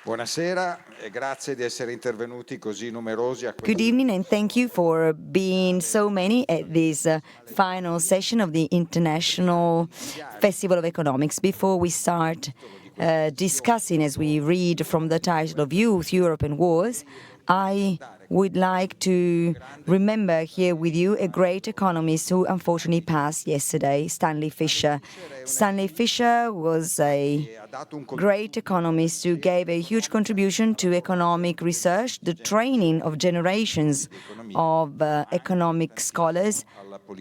Buonasera e grazie di essere intervenuti così numerosi a Good evening, and thank you for being so many at this final session of the International Festival of Economics. Before we start discussing, as we read from the title of Youth, Europe and Wars, I would like to remember here with you a great economist who unfortunately passed yesterday, Stanley Fischer. Stanley Fischer was a great economist who gave a huge contribution to economic research, the training of generations of economic scholars,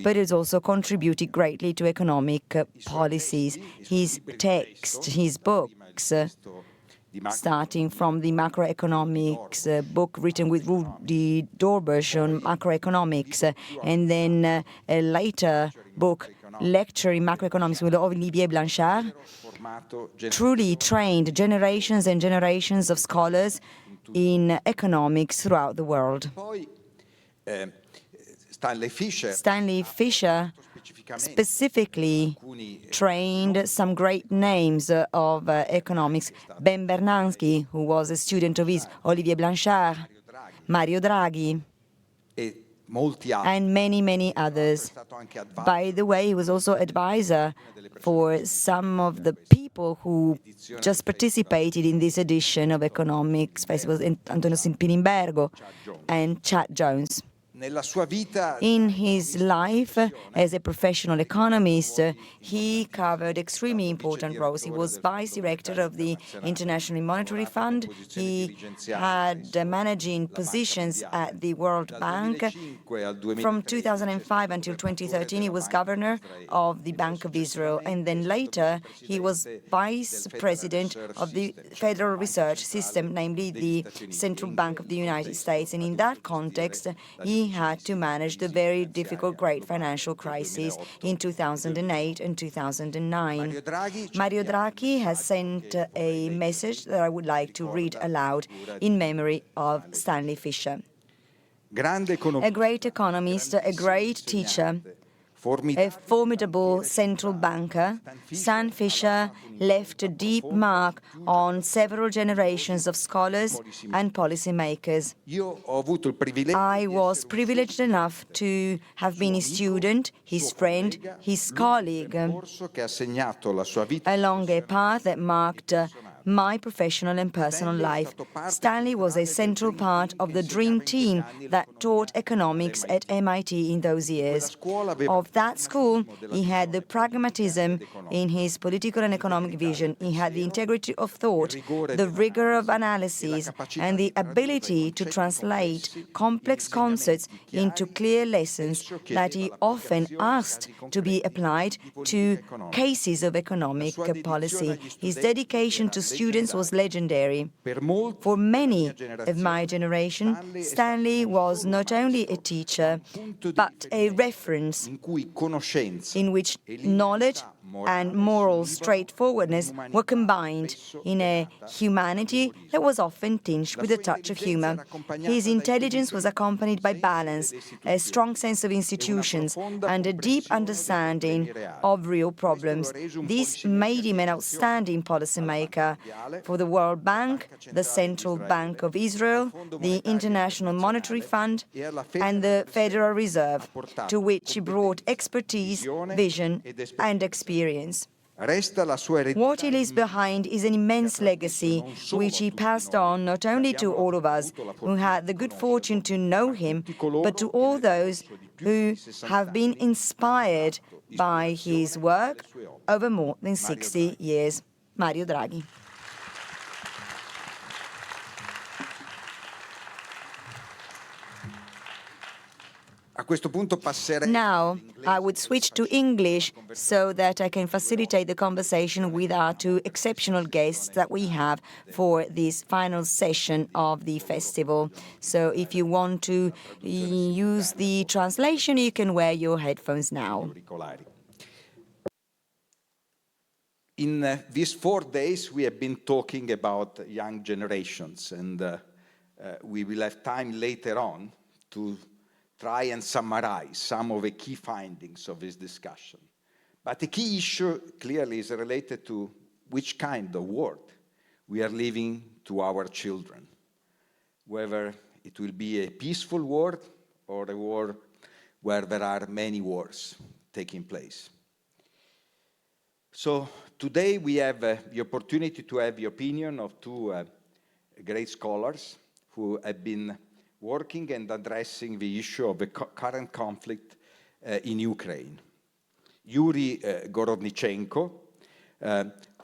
but has also contributed greatly to economic policies. His text, his books, starting from the macroeconomics book written with Rudi Dorbusch on macroeconomics, and then a later book, Lecture in Macroeconomics with Olivier Blanchard, truly trained generations and generations of scholars in economics throughout the world. Stanley Fischer specifically trained some great names of economics. Ben Bernanke, who was a student of his, Olivier Blanchard, Mario Draghi, and many, many others. By the way, he was also advisor for some of the people who just participated in this edition of Economics Festivals, Antonio Simpilimbergo and Chad Jones. In his life as a professional economist, he covered extremely important roles. He was vice director of the International Monetary Fund. He had managing positions at the World Bank. From 2005 until 2013, he was governor of the Bank of Israel. And then later, he was vice president of the Federal Reserve System, namely the Central Bank of the United States. And in that context, he had to manage the very difficult great financial crisis in 2008 and 2009. Mario Draghi has sent a message that I would like to read aloud in memory of Stanley Fischer. A great economist, a great teacher, a formidable central banker, Stan Fischer left a deep mark on several generations of scholars and policymakers. I was privileged enough to have been his student, his friend, his colleague, along a path that marked my professional and personal life. Stanley was a central part of the dream team that taught economics at MIT in those years. Of that school, he had the pragmatism in his political and economic vision. He had the integrity of thought, the rigor of analysis, and the ability to translate complex concepts into clear lessons that he often asked to be applied to cases of economic policy. His dedication to students was legendary. For many of my generation, Stanley was not only a teacher, but a reference in which knowledge and moral straightforwardness were combined in a humanity that was often tinged with a touch of humor. His intelligence was accompanied by balance, a strong sense of institutions, and a deep understanding of real problems. This made him an outstanding policymaker for the World Bank, the Central Bank of Israel, the International Monetary Fund, and the Federal Reserve, to which he brought expertise, vision, and experience. What he leaves behind is an immense legacy, which he passed on not only to all of us who had the good fortune to know him, but to all those who have been inspired by his work over more than 60 years. Mario Draghi. Now, I would switch to English so that I can facilitate the conversation with our two exceptional guests that we have for this final session of the festival. So if you want to use the translation, you can wear your headphones now. In these 4 days, we have been talking about young generations, and we will have time later on to try and summarize some of the key findings of this discussion. But the key issue clearly is related to which kind of world we are leaving to our children, whether it will be a peaceful war or a war where there are many wars taking place. So today we have the opportunity to have the opinion of two great scholars who have been working and addressing the issue of the current conflict in Ukraine. YURIY Gorodnichenko,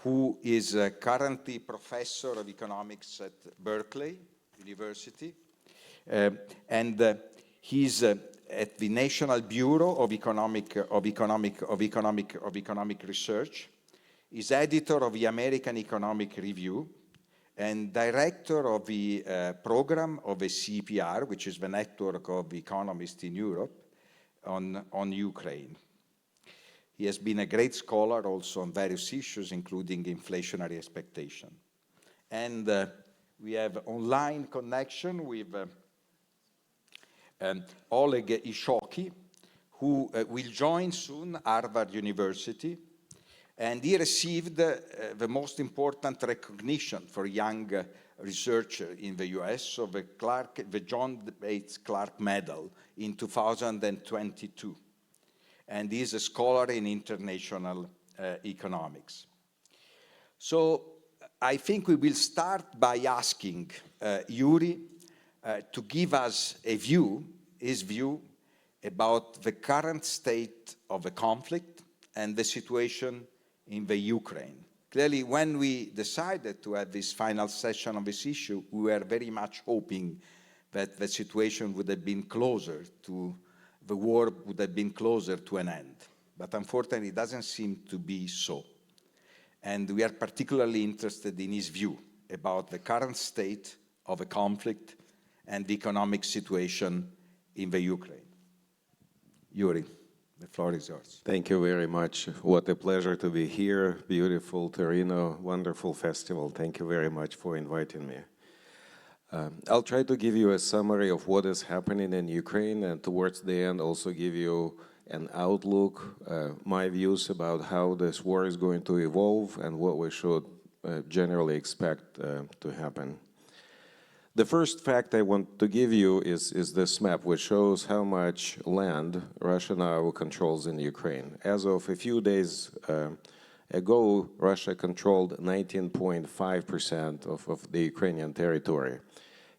who is currently professor of economics at Berkeley University, and he's at the National Bureau of Economic Research. He's editor of the American Economic Review and director of the program of the CEPR, which is the network of economists in Europe, on Ukraine. He has been a great scholar also on various issues, including inflationary expectation. And we have online connection with OLEG ITSKHOKI, who will join soon Harvard University, and he received the most important recognition for young researcher in the US, so the John Bates Clark Medal in 2022. And he is a scholar in international economics. So I think we will start by asking YURIY to give us a view, his view, about the current state of the conflict and the situation in the Ukraine. Clearly, when we decided to have this final session on this issue, we were very much hoping that the situation would have been closer to, the war would have been closer to an end. But unfortunately, it doesn't seem to be so. And we are particularly interested in his view about the current state of the conflict and the economic situation in the Ukraine. YURIY, the floor is yours. Thank you very much. What a pleasure to be here. Beautiful Torino, wonderful festival. Thank you very much for inviting me. I'll try to give you a summary of what is happening in Ukraine, and towards the end also give you an outlook, my views about how this war is going to evolve and what we should generally expect to happen. The first fact I want to give you is this map, which shows how much land Russia now controls in Ukraine. As of a few days ago, Russia controlled 19.5% of the Ukrainian territory.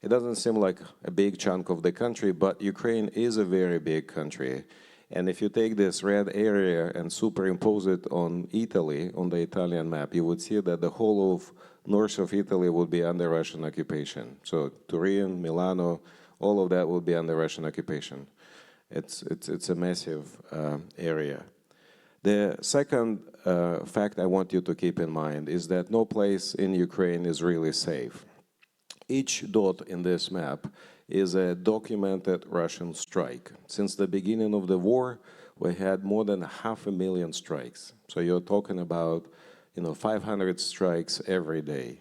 It doesn't seem like a big chunk of the country, but Ukraine is a very big country. And if you take this red area and superimpose it on Italy, on the Italian map, you would see that the whole of north of Italy would be under Russian occupation. So Turin, Milano, all of that would be under Russian occupation. It's a massive area. The second fact I want you to keep in mind is that no place in Ukraine is really safe. Each dot in this map is a documented Russian strike. Since the beginning of the war, we had more than 500,000 strikes. So you're talking about, 500 strikes every day.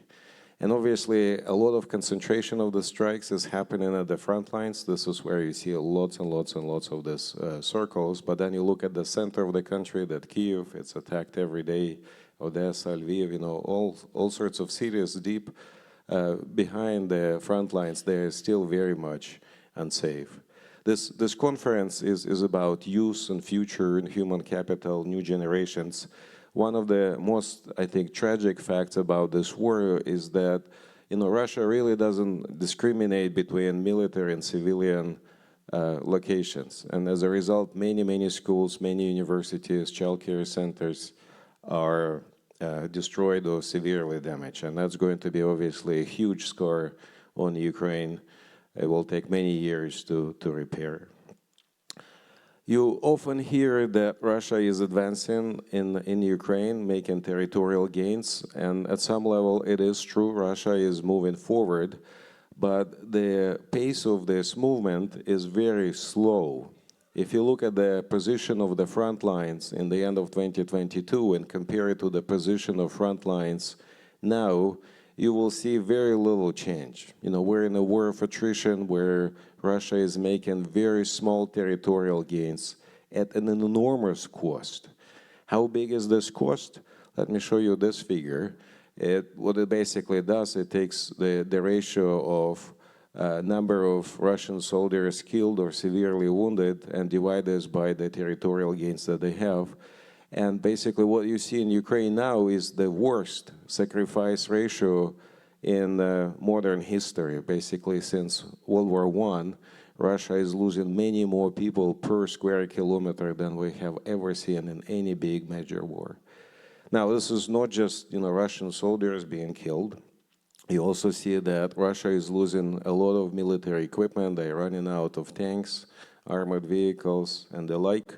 And obviously, a lot of concentration of the strikes is happening at the front lines. This is where you see lots and lots and lots of these circles. But then you look at the center of the country, that Kyiv, it's attacked every day, Odessa, Lviv, all sorts of cities deep behind the front lines. They are still very much unsafe. This conference is about youth and future and human capital, new generations. One of the most, I think, tragic facts about this war is that, Russia really doesn't discriminate between military and civilian locations. And as a result, many schools, many universities, childcare centers are destroyed or severely damaged. And that's going to be obviously a huge scar on Ukraine. It will take many years to repair. You often hear that Russia is advancing in Ukraine, making territorial gains, and at some level it is true, Russia is moving forward, but the pace of this movement is very slow. If you look at the position of the front lines in the end of 2022 and compare it to the position of front lines now, you will see very little change. We're in a war of attrition where Russia is making very small territorial gains at an enormous cost. How big is this cost? Let me show you this figure. What it basically does, it takes the ratio of number of Russian soldiers killed or severely wounded and divide this by the territorial gains that they have. And basically what you see in Ukraine now is the worst sacrifice ratio in modern history. Basically, since World War I, Russia is losing many more people per square kilometer than we have ever seen in any big major war. Now, this is not just Russian soldiers being killed. You also see that Russia is losing a lot of military equipment. They're running out of tanks, armored vehicles, and the like.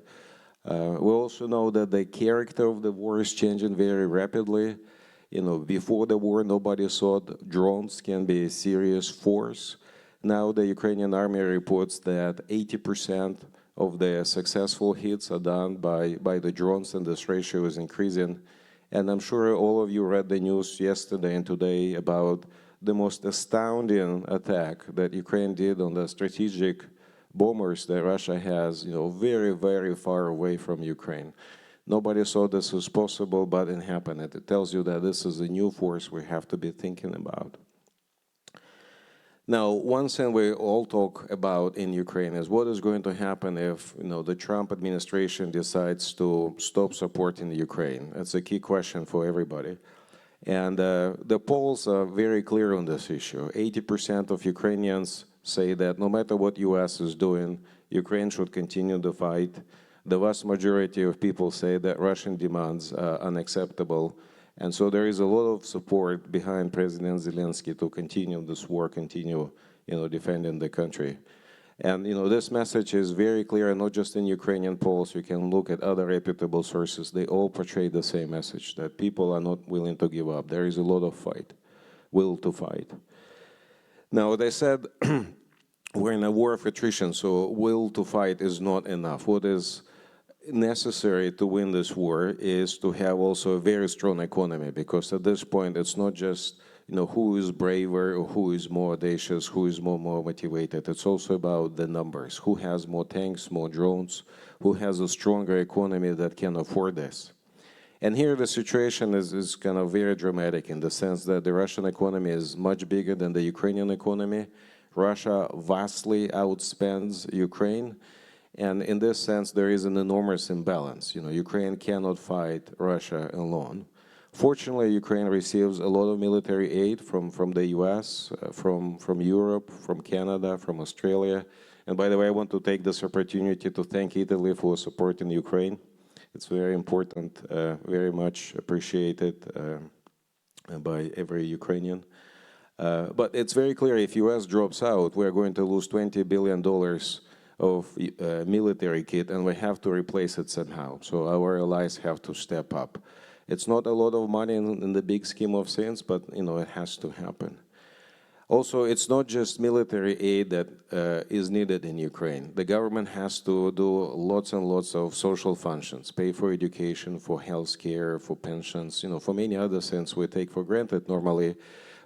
We also know that the character of the war is changing very rapidly. Before the war, nobody thought drones can be a serious force. Now the Ukrainian army reports that 80% of the successful hits are done by the drones, and this ratio is increasing. And I'm sure all of you read the news yesterday and today about the most astounding attack that Ukraine did on the strategic bombers that Russia has, very, very far away from Ukraine. Nobody thought this was possible, but it happened. It tells you that this is a new force we have to be thinking about. Now, one thing we all talk about in Ukraine is what is going to happen if the Trump administration decides to stop supporting Ukraine. That's a key question for everybody. And the polls are very clear on this issue. 80% of Ukrainians say that no matter what U.S. is doing, Ukraine should continue the fight. The vast majority of people say that Russian demands are unacceptable. And so there is a lot of support behind President Zelensky to continue this war, continue, defending the country. And, this message is very clear, not just in Ukrainian polls. You can look at other reputable sources. They all portray the same message, that people are not willing to give up. There is a lot of will to fight. Now, they said we're in a war of attrition, so will to fight is not enough. What is necessary to win this war is to have also a very strong economy, because at this point it's not just who is braver or who is more audacious, who is more motivated. It's also about the numbers. Who has more tanks, more drones, who has a stronger economy that can afford this. And here the situation is kind of very dramatic in the sense that the Russian economy is much bigger than the Ukrainian economy. Russia vastly outspends Ukraine. And in this sense, there is an enormous imbalance. Ukraine cannot fight Russia alone. Fortunately, Ukraine receives a lot of military aid from the US, from Europe, from Canada, from Australia. And by the way, I want to take this opportunity to thank Italy for supporting Ukraine. It's very important, very much appreciated by every Ukrainian. But it's very clear, if US drops out, we're going to lose $20 billion of military kit, and we have to replace it somehow. So our allies have to step up. It's not a lot of money in the big scheme of things, but it has to happen. Also, it's not just military aid that is needed in Ukraine. The government has to do lots and lots of social functions, pay for education, for health care, for pensions, for many other things we take for granted normally.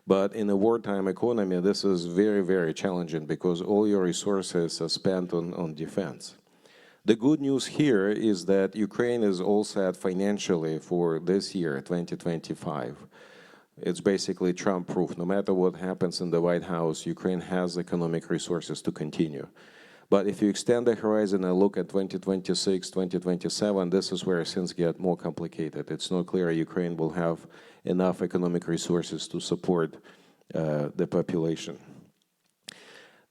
But in a wartime economy, this is very, very challenging because all your resources are spent on defense. The good news here is that Ukraine is all set financially for this year, 2025. It's basically Trump-proof. No matter what happens in the White House, Ukraine has economic resources to continue. But if you extend the horizon and look at 2026, 2027, this is where things get more complicated. It's not clear Ukraine will have enough economic resources to support the population.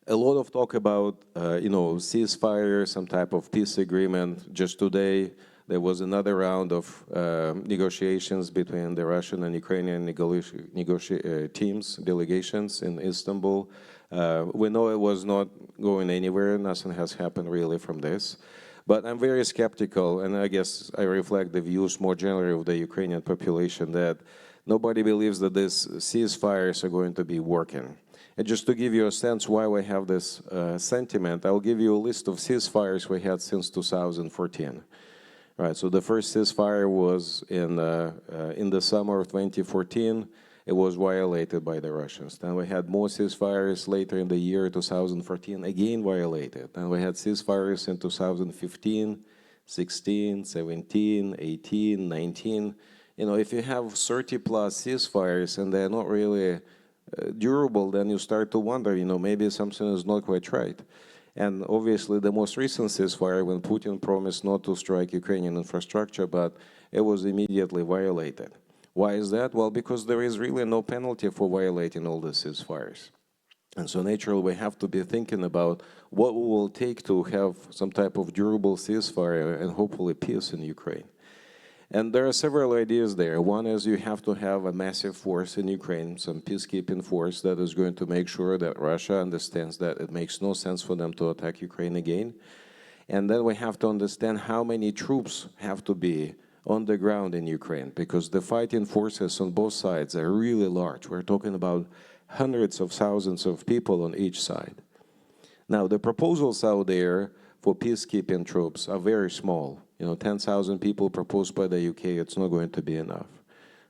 A lot of talk about, ceasefire, some type of peace agreement. Just today, there was another round of negotiations between the Russian and Ukrainian delegations in Istanbul. We know it was not going anywhere. Nothing has happened really from this. But I'm very skeptical, and I guess I reflect the views more generally of the Ukrainian population, that nobody believes that these ceasefires are going to be working. And just to give you a sense why we have this sentiment, I'll give you a list of ceasefires we had since 2014. Right, so the first ceasefire was in the summer of 2014. It was violated by the Russians. Then we had more ceasefires later in the year 2014, again violated. Then we had ceasefires in 2015, 16, 17, 18, 19. if you have 30 plus ceasefires and they're not really durable, then you start to wonder, maybe something is not quite right. And obviously the most recent ceasefire, when Putin promised not to strike Ukrainian infrastructure, but it was immediately violated. Why is that? Well, because there is really no penalty for violating all the ceasefires. And so naturally we have to be thinking about what we will take to have some type of durable ceasefire and hopefully peace in Ukraine. And there are several ideas there. One is you have to have a massive force in Ukraine, some peacekeeping force that is going to make sure that Russia understands that it makes no sense for them to attack Ukraine again. And then we have to understand how many troops have to be on the ground in Ukraine, because the fighting forces on both sides are really large. We're talking about hundreds of thousands of people on each side. Now, the proposals out there for peacekeeping troops are very small. 10,000 people proposed by the UK, it's not going to be enough.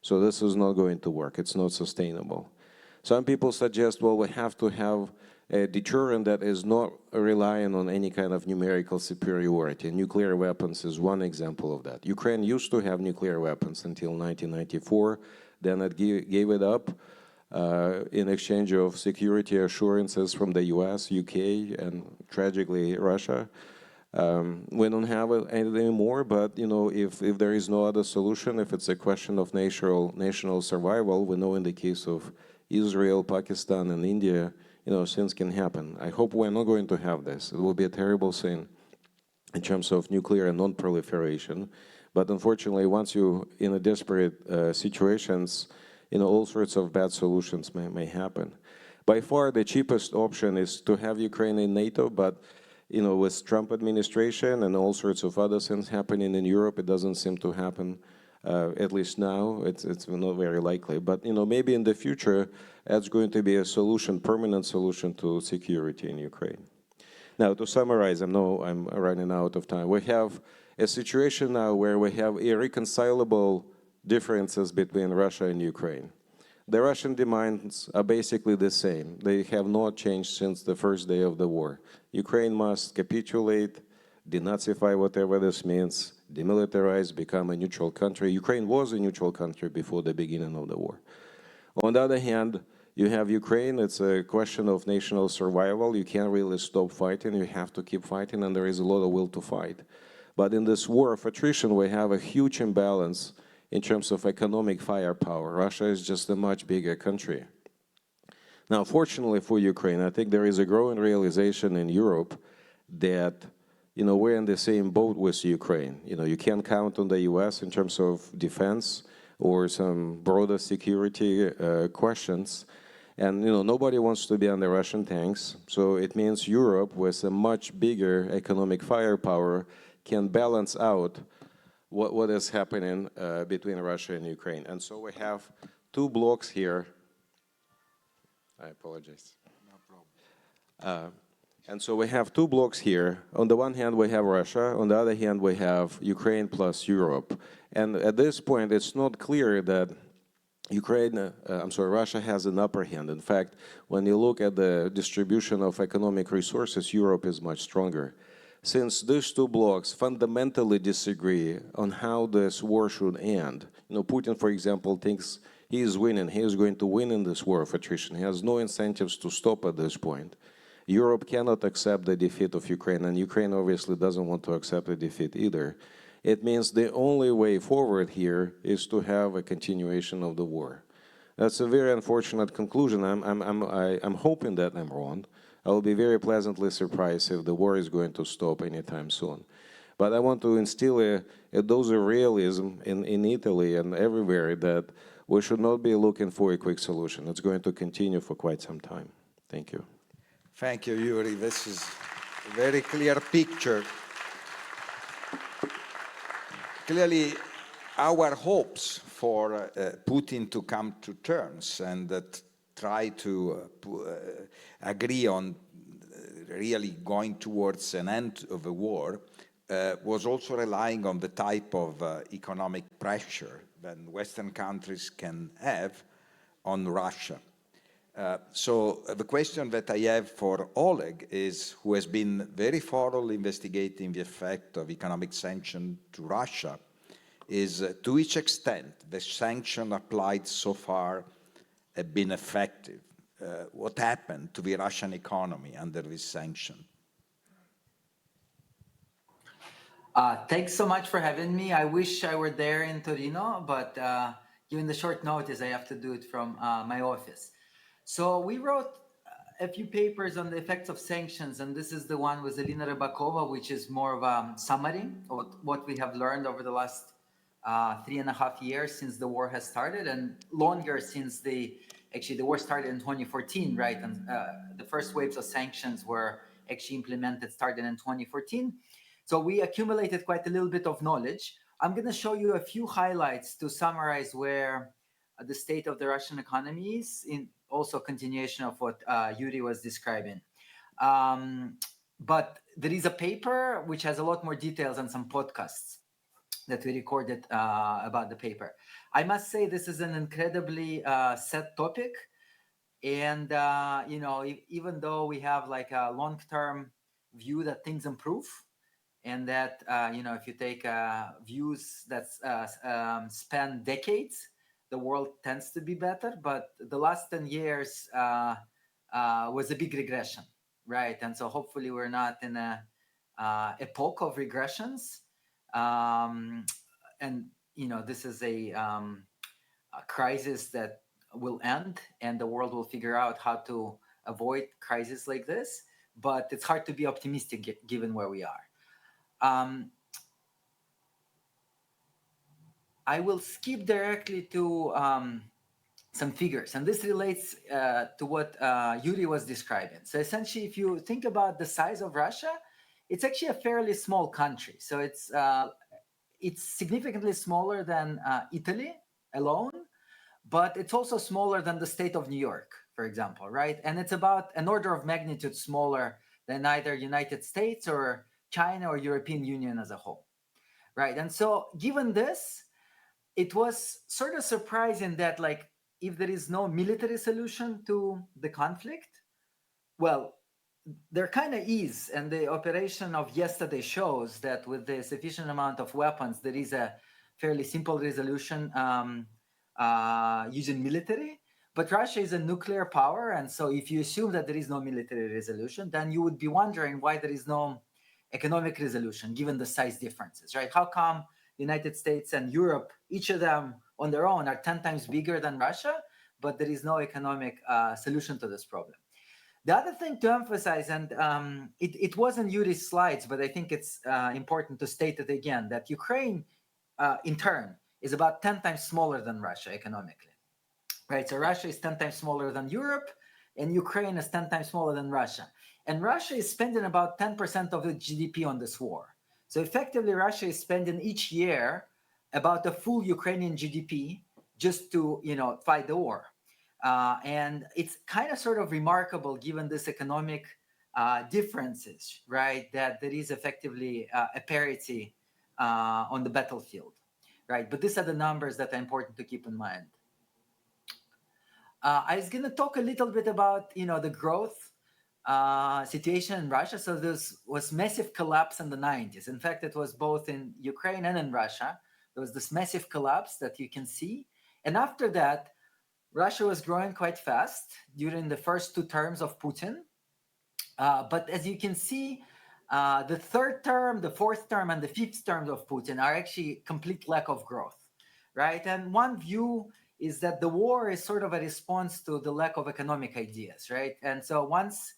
So this is not going to work, it's not sustainable. Some people suggest, well, we have to have a deterrent that is not relying on any kind of numerical superiority. Nuclear weapons is one example of that. Ukraine used to have nuclear weapons until 1994, then it gave it up in exchange of security assurances from the US, UK, and tragically Russia. We don't have it anymore, but if there is no other solution, if it's a question of national survival, we know in the case of Israel, Pakistan, and India, things can happen. I hope we're not going to have this. It will be a terrible thing in terms of nuclear and non-proliferation. But unfortunately, once you're in a desperate situations, all sorts of bad solutions may happen. By far, the cheapest option is to have Ukraine in NATO, but with Trump administration and all sorts of other things happening in Europe, it doesn't seem to happen. At least now, it's not very likely. But maybe in the future, that's going to be a solution, permanent solution to security in Ukraine. Now, to summarize, I know I'm running out of time. We have a situation now where we have irreconcilable differences between Russia and Ukraine. The Russian demands are basically the same. They have not changed since the first day of the war. Ukraine must capitulate, denazify, whatever this means, demilitarize, become a neutral country. Ukraine was a neutral country before the beginning of the war. On the other hand, you have Ukraine. It's a question of national survival. You can't really stop fighting. You have to keep fighting, and there is a lot of will to fight. But in this war of attrition, we have a huge imbalance in terms of economic firepower. Russia is just a much bigger country. Now, fortunately for Ukraine, I think there is a growing realization in Europe that, we're in the same boat with Ukraine. You can't count on the US in terms of defense or some broader security questions. And, nobody wants to be on the Russian tanks. So it means Europe, with a much bigger economic firepower, can balance out what is happening between Russia and Ukraine. And so we have two blocks here. I apologize. No problem. And so we have two blocks here. On the one hand, we have Russia. On the other hand, we have Ukraine plus Europe. And at this point, it's not clear that Russia has an upper hand. In fact, when you look at the distribution of economic resources, Europe is much stronger. Since these two blocs fundamentally disagree on how this war should end, Putin, for example, thinks he is winning, he is going to win in this war of attrition. He has no incentives to stop at this point. Europe cannot accept the defeat of Ukraine, and Ukraine obviously doesn't want to accept the defeat either. It means the only way forward here is to have a continuation of the war. That's a very unfortunate conclusion. I'm hoping that I'm wrong. I will be very pleasantly surprised if the war is going to stop anytime soon. But I want to instill a dose of realism in Italy and everywhere that we should not be looking for a quick solution. It's going to continue for quite some time. Thank you. Thank you, Yuri. This is a very clear picture. Clearly, our hopes for Putin to come to terms and try to agree on really going towards an end of the war was also relying on the type of economic pressure that Western countries can have on Russia. So the question that I have for Oleg is, who has been very thoroughly investigating the effect of economic sanctions to Russia, is to which extent the sanction applied so far have been effective. What happened to the Russian economy under this sanction? Thanks so much for having me. I wish I were there in Torino, but given the short notice, I have to do it from my office. So we wrote a few papers on the effects of sanctions, and this is the one with Elena Rybakova, which is more of a summary of what we have learned over the last 3.5 years since the war has started, and longer since actually the war started in 2014, right? And the first waves of sanctions were actually implemented starting in 2014. So we accumulated quite a little bit of knowledge. I'm going to show you a few highlights to summarize where the state of the Russian economy is, in also continuation of what Yuri was describing. But there is a paper which has a lot more details and some podcasts that we recorded about the paper. I must say this is an incredibly sad topic. And, you know, even though we have like a long-term view that things improve, and that, you know, if you take views that span decades, the world tends to be better. But the last 10 years was a big regression, right? And so hopefully we're not in a epoch of regressions. And, you know, this is a crisis that will end, and the world will figure out how to avoid crises like this. But it's hard to be optimistic given where we are. I will skip directly to some figures, and this relates to what Yuri was describing. So essentially, if you think about the size of Russia, it's actually a fairly small country. So it's significantly smaller than Italy alone, but it's also smaller than the state of New York, for example, right? And it's about an order of magnitude smaller than either United States or China or European Union as a whole, right? And so given this, it was sort of surprising that, like, if there is no military solution to the conflict, well, there kind of is. And the operation of yesterday shows that with the sufficient amount of weapons, there is a fairly simple resolution using military. But Russia is a nuclear power. And so if you assume that there is no military resolution, then you would be wondering why there is no economic resolution, given the size differences, right? How come the United States and Europe, each of them on their own, are 10 times bigger than Russia, but there is no economic solution to this problem? The other thing to emphasize, and it wasn't Yuri's slides, but I think it's important to state it again, that Ukraine, in turn, is about 10 times smaller than Russia economically, right? So Russia is 10 times smaller than Europe, and Ukraine is 10 times smaller than Russia. And Russia is spending about 10% of its GDP on this war. So effectively, Russia is spending each year about a full Ukrainian GDP just to, you know, fight the war. And it's kind of sort of remarkable, given this economic differences, right, that there is effectively a parity on the battlefield, right? But these are the numbers that are important to keep in mind. I was going to talk a little bit about, you know, the growth situation in Russia. So there was massive collapse in the 90s. In fact, it was both in Ukraine and in Russia. There was this massive collapse that you can see. And after that, Russia was growing quite fast during the first 2 terms of Putin. But as you can see, the 3rd term, the 4th term, and the 5th term of Putin are actually complete lack of growth, right? And one view is that the war is sort of a response to the lack of economic ideas, right? And so once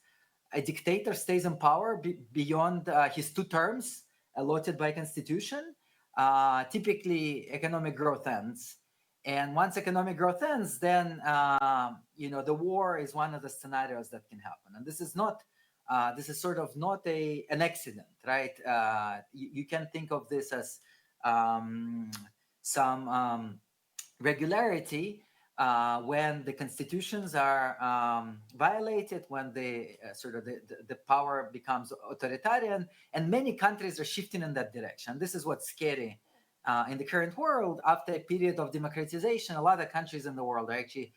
a dictator stays in power beyond his 2 terms allotted by constitution, typically economic growth ends. And once economic growth ends, then you know, the war is one of the scenarios that can happen. And this is not, this is sort of not an accident, right? You can think of this as some regularity when the constitutions are violated, when the sort of the power becomes authoritarian, and many countries are shifting in that direction. This is what's scary in the current world. After a period of democratization, a lot of countries in the world are actually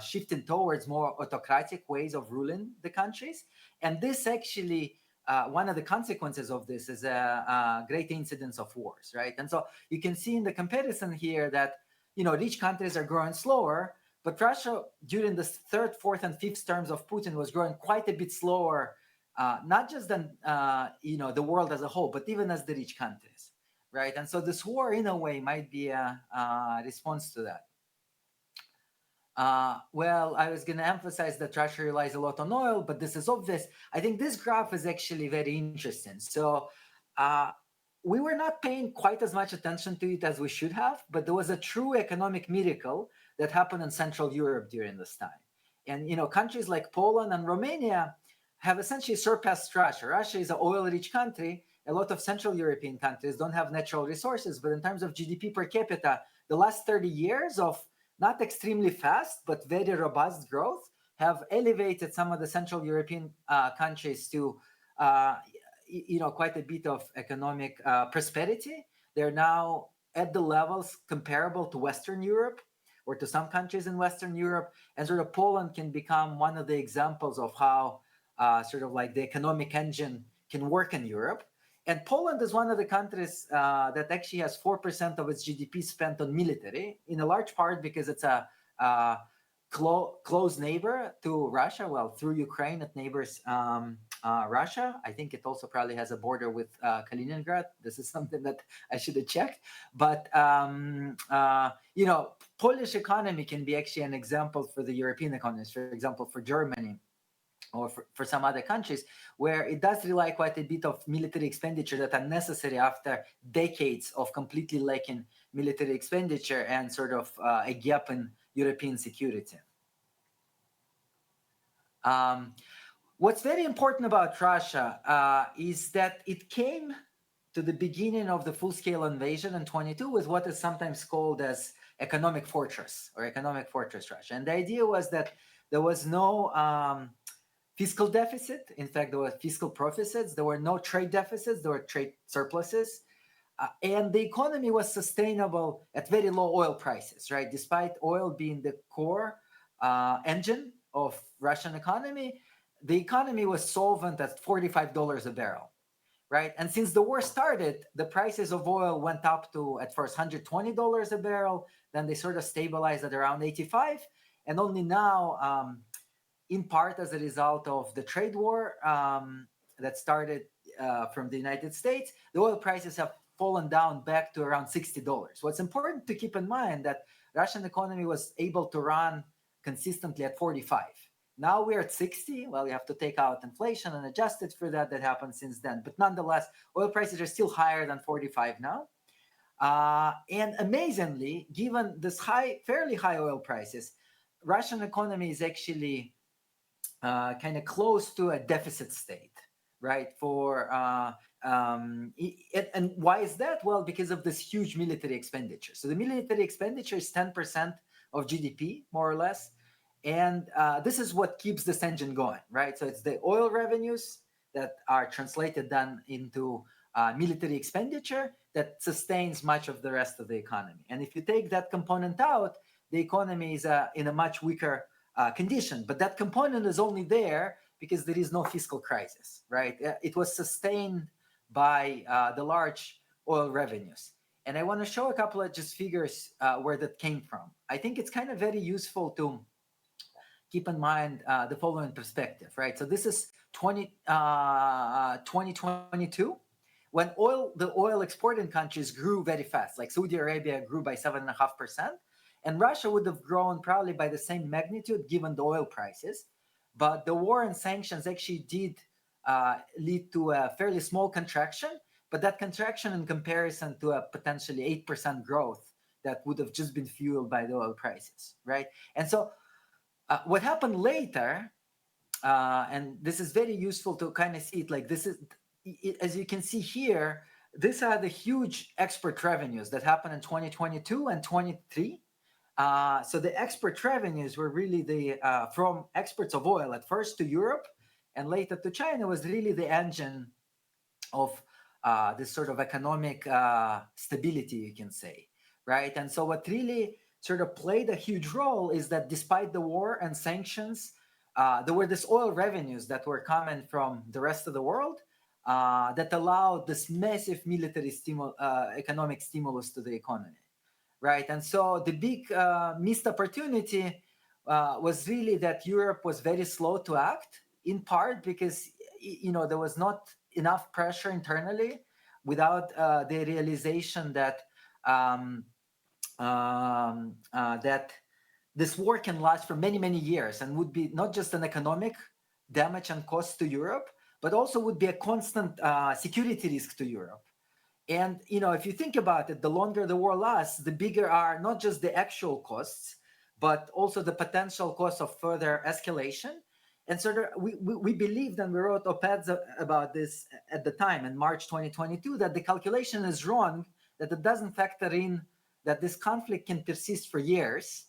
shifting towards more autocratic ways of ruling the countries. And this actually one of the consequences of this is a great incidence of wars, right? And so you can see in the comparison here that, rich countries are growing slower, but Russia during the third, fourth, and fifth terms of Putin was growing quite a bit slower, not just than, the world as a whole, but even as the rich countries, right? And so this war, in a way, might be a response to that. Well, I was going to emphasize that Russia relies a lot on oil, but this is obvious. I think this graph is actually very interesting. So we were not paying quite as much attention to it as we should have, but there was a true economic miracle that happened in Central Europe during this time. And, countries like Poland and Romania have essentially surpassed Russia. Russia is an oil-rich country. A lot of Central European countries don't have natural resources, but in terms of GDP per capita, the last 30 years of not extremely fast, but very robust growth have elevated some of the Central European countries to, quite a bit of economic prosperity. They're now at the levels comparable to Western Europe or to some countries in Western Europe. And sort of Poland can become one of the examples of how sort of like the economic engine can work in Europe. And Poland is one of the countries that actually has 4% of its GDP spent on military, in a large part because it's a close neighbor to Russia. Well, through Ukraine, it neighbors Russia. I think it also probably has a border with Kaliningrad. This is something that I should have checked. But, Polish economy can be actually an example for the European economies, for example, for Germany, or for some other countries, where it does rely quite a bit of military expenditure that are necessary after decades of completely lacking military expenditure and sort of a gap in European security. What's very important about Russia is that it came to the beginning of the full-scale invasion in 22 with what is sometimes called as economic fortress or economic fortress Russia. And the idea was that there was no fiscal deficit. In fact, there were fiscal proficiencies. There were no trade deficits. There were trade surpluses. And the economy was sustainable at very low oil prices, right? Despite oil being the core engine of Russian economy, the economy was solvent at $45 a barrel, right? And since the war started, the prices of oil went up to, at first, $120 a barrel. Then they sort of stabilized at around 85. And only now, in part as a result of the trade war that started from the United States, the oil prices have fallen down back to around $60. What's important to keep in mind that Russian economy was able to run consistently at 45. Now we're at 60. Well, you have to take out inflation and adjust it for that. That happened since then. But nonetheless, oil prices are still higher than 45 now. And amazingly, given this fairly high oil prices, Russian economy is actually kind of close to a deficit state, right? And why is that? Well, because of this huge military expenditure. So the military expenditure is 10% of GDP, more or less. And this is what keeps this engine going, right? So it's the oil revenues that are translated then into military expenditure that sustains much of the rest of the economy. And if you take that component out, the economy is in a much weaker condition, but that component is only there because there is no fiscal crisis, right? It was sustained by the large oil revenues. And I want to show a couple of just figures where that came from. I think it's kind of very useful to keep in mind the following perspective, right? So this is 2022, when the oil exporting countries grew very fast, like Saudi Arabia grew by 7.5%. And Russia would have grown probably by the same magnitude given the oil prices. But the war and sanctions actually did lead to a fairly small contraction. But that contraction in comparison to a potentially 8% growth that would have just been fueled by the oil prices, right? And so what happened later, and this is very useful to kind of see it like this is, as you can see here, these are the huge export revenues that happened in 2022 and 23. So the export revenues were really from exports of oil at first to Europe and later to China was really the engine of this sort of economic stability, you can say, right? And so what really sort of played a huge role is that despite the war and sanctions, there were these oil revenues that were coming from the rest of the world. that allowed this massive military economic stimulus to the economy, right? And so the big missed opportunity was really that Europe was very slow to act, in part because there was not enough pressure internally without the realization that that this war can last for many, many years and would be not just an economic damage and cost to Europe, but also would be a constant security risk to Europe. And if you think about it, the longer the war lasts, the bigger are not just the actual costs, but also the potential costs of further escalation. And so we believed, and we wrote op-eds about this at the time in March 2022, that the calculation is wrong, that it doesn't factor in that this conflict can persist for years.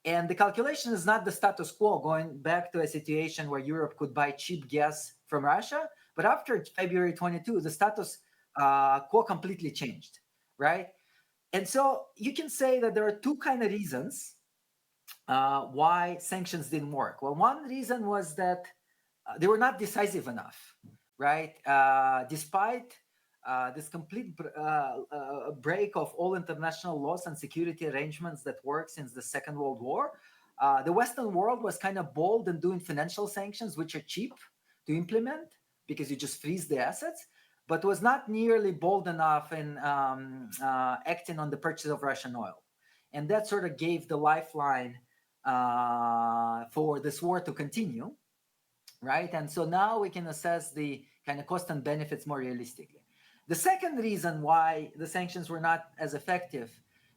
And the calculation is not the status quo, going back to a situation where Europe could buy cheap gas from Russia. But after February 22, the status quo completely changed, right? And so you can say that there are two kind of reasons why sanctions didn't work. Well, one reason was that they were not decisive enough, right? Despite this complete break of all international laws and security arrangements that worked since the Second World War, the Western world was kind of bold in doing financial sanctions, which are cheap to implement because you just freeze the assets, but was not nearly bold enough in acting on the purchase of Russian oil. And that sort of gave the lifeline for this war to continue, right? And so now we can assess the kind of cost and benefits more realistically. The second reason why the sanctions were not as effective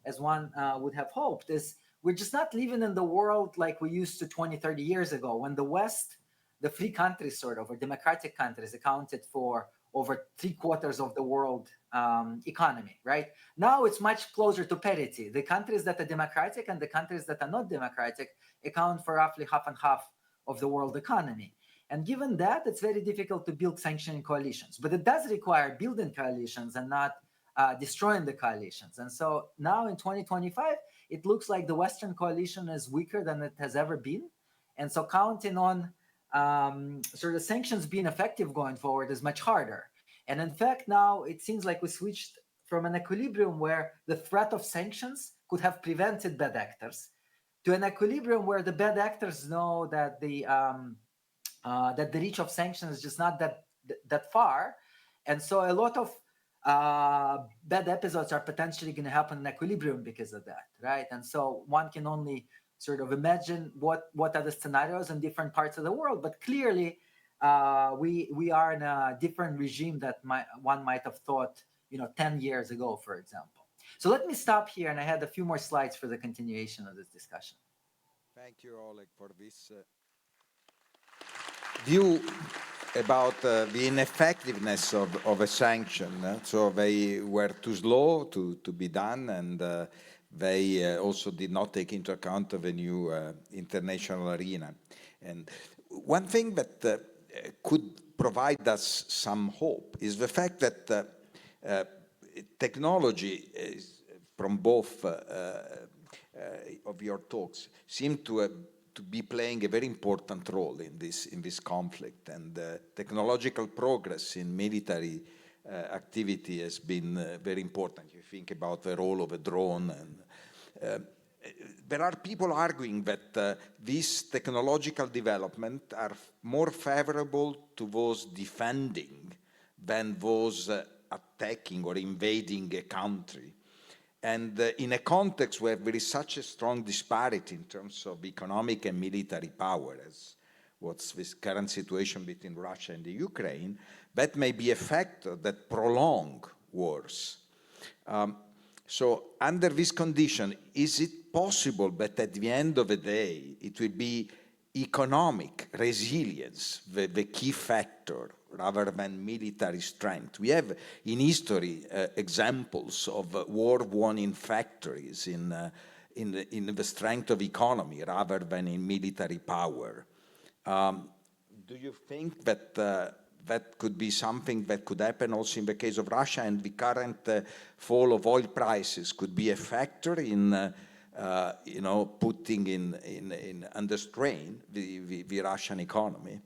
as one would have hoped is we're just not living in the world like we used to 20, 30 years ago, when the West, the free countries sort of, or democratic countries, accounted for over 3/4 of the world economy, right? Now it's much closer to parity. The countries that are democratic and the countries that are not democratic account for roughly half and half of the world economy. And given that, it's very difficult to build sanctioning coalitions. But it does require building coalitions and not destroying the coalitions. And so now in 2025, it looks like the Western coalition is weaker than it has ever been. And so counting on sort of sanctions being effective going forward is much harder. And in fact, now it seems like we switched from an equilibrium where the threat of sanctions could have prevented bad actors to an equilibrium where the bad actors know that the reach of sanctions is just not that far. And so a lot of bad episodes are potentially going to happen in equilibrium because of that, right? And so one can only sort of imagine what are the scenarios in different parts of the world. But clearly, we are in a different regime that one might have thought 10 years ago, for example. So let me stop here, and I had a few more slides for the continuation of this discussion. Thank you, Oleg, for this view about the ineffectiveness of a sanction. So they were too slow to be done, and they also did not take into account of a new international arena. And one thing that could provide us some hope is the fact that technology is, from both of your talks, seem to be playing a very important role in this conflict, and technological progress in military activity has been very important. You think about the role of a drone, and there are people arguing that these technological development are more favorable to those defending than those attacking or invading a country. And in a context where there is such a strong disparity in terms of economic and military power, as what's this current situation between Russia and the Ukraine, that may be a factor that prolong wars. So under this condition, is it possible that at the end of the day, it will be economic resilience, the key factor, rather than military strength? We have in history examples of war won in factories, in the strength of economy, rather than in military power. Do you think that that could be something that could happen also in the case of Russia, and the current fall of oil prices could be a factor in putting under strain the Russian economy?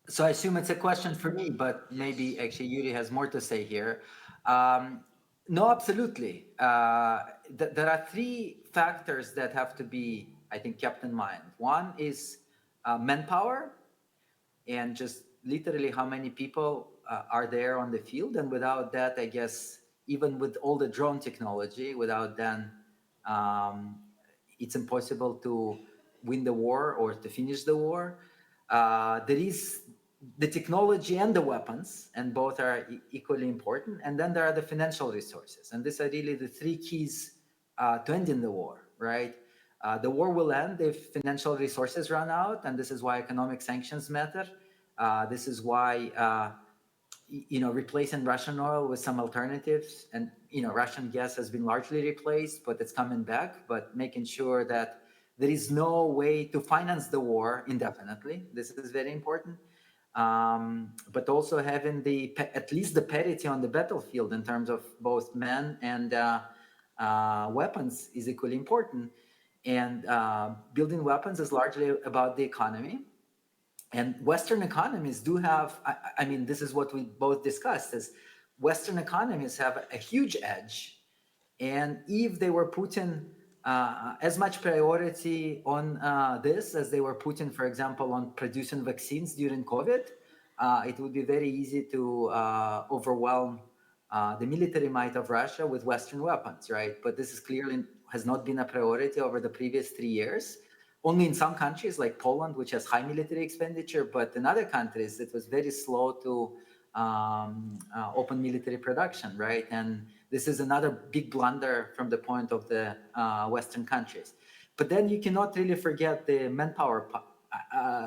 So I assume it's a question for me, but maybe actually Yuri has more to say here. No, absolutely. There are three factors that have to be, I think, kept in mind. One is manpower, and just literally how many people are there on the field. And without that, I guess, even with all the drone technology, without then, it's impossible to win the war or to finish the war. There is the technology and the weapons, and both are equally important. And then there are the financial resources. And these are really the three keys to ending the war, right? The war will end if financial resources run out, and this is why economic sanctions matter. This is why, replacing Russian oil with some alternatives, and, Russian gas has been largely replaced, but it's coming back, but making sure that there is no way to finance the war indefinitely. This is very important. But also having at least the parity on the battlefield in terms of both men and weapons is equally important. And building weapons is largely about the economy. And Western economies do have, I mean, this is what we both discussed, is Western economies have a huge edge. And if they were putting as much priority on this as they were putting, for example, on producing vaccines during COVID, it would be very easy to overwhelm the military might of Russia with Western weapons, right? But this is clearly has not been a priority over the previous 3 years. Only in some countries like Poland, which has high military expenditure, but in other countries, it was very slow to open military production, right? And this is another big blunder from the point of the Western countries. But then you cannot really forget the manpower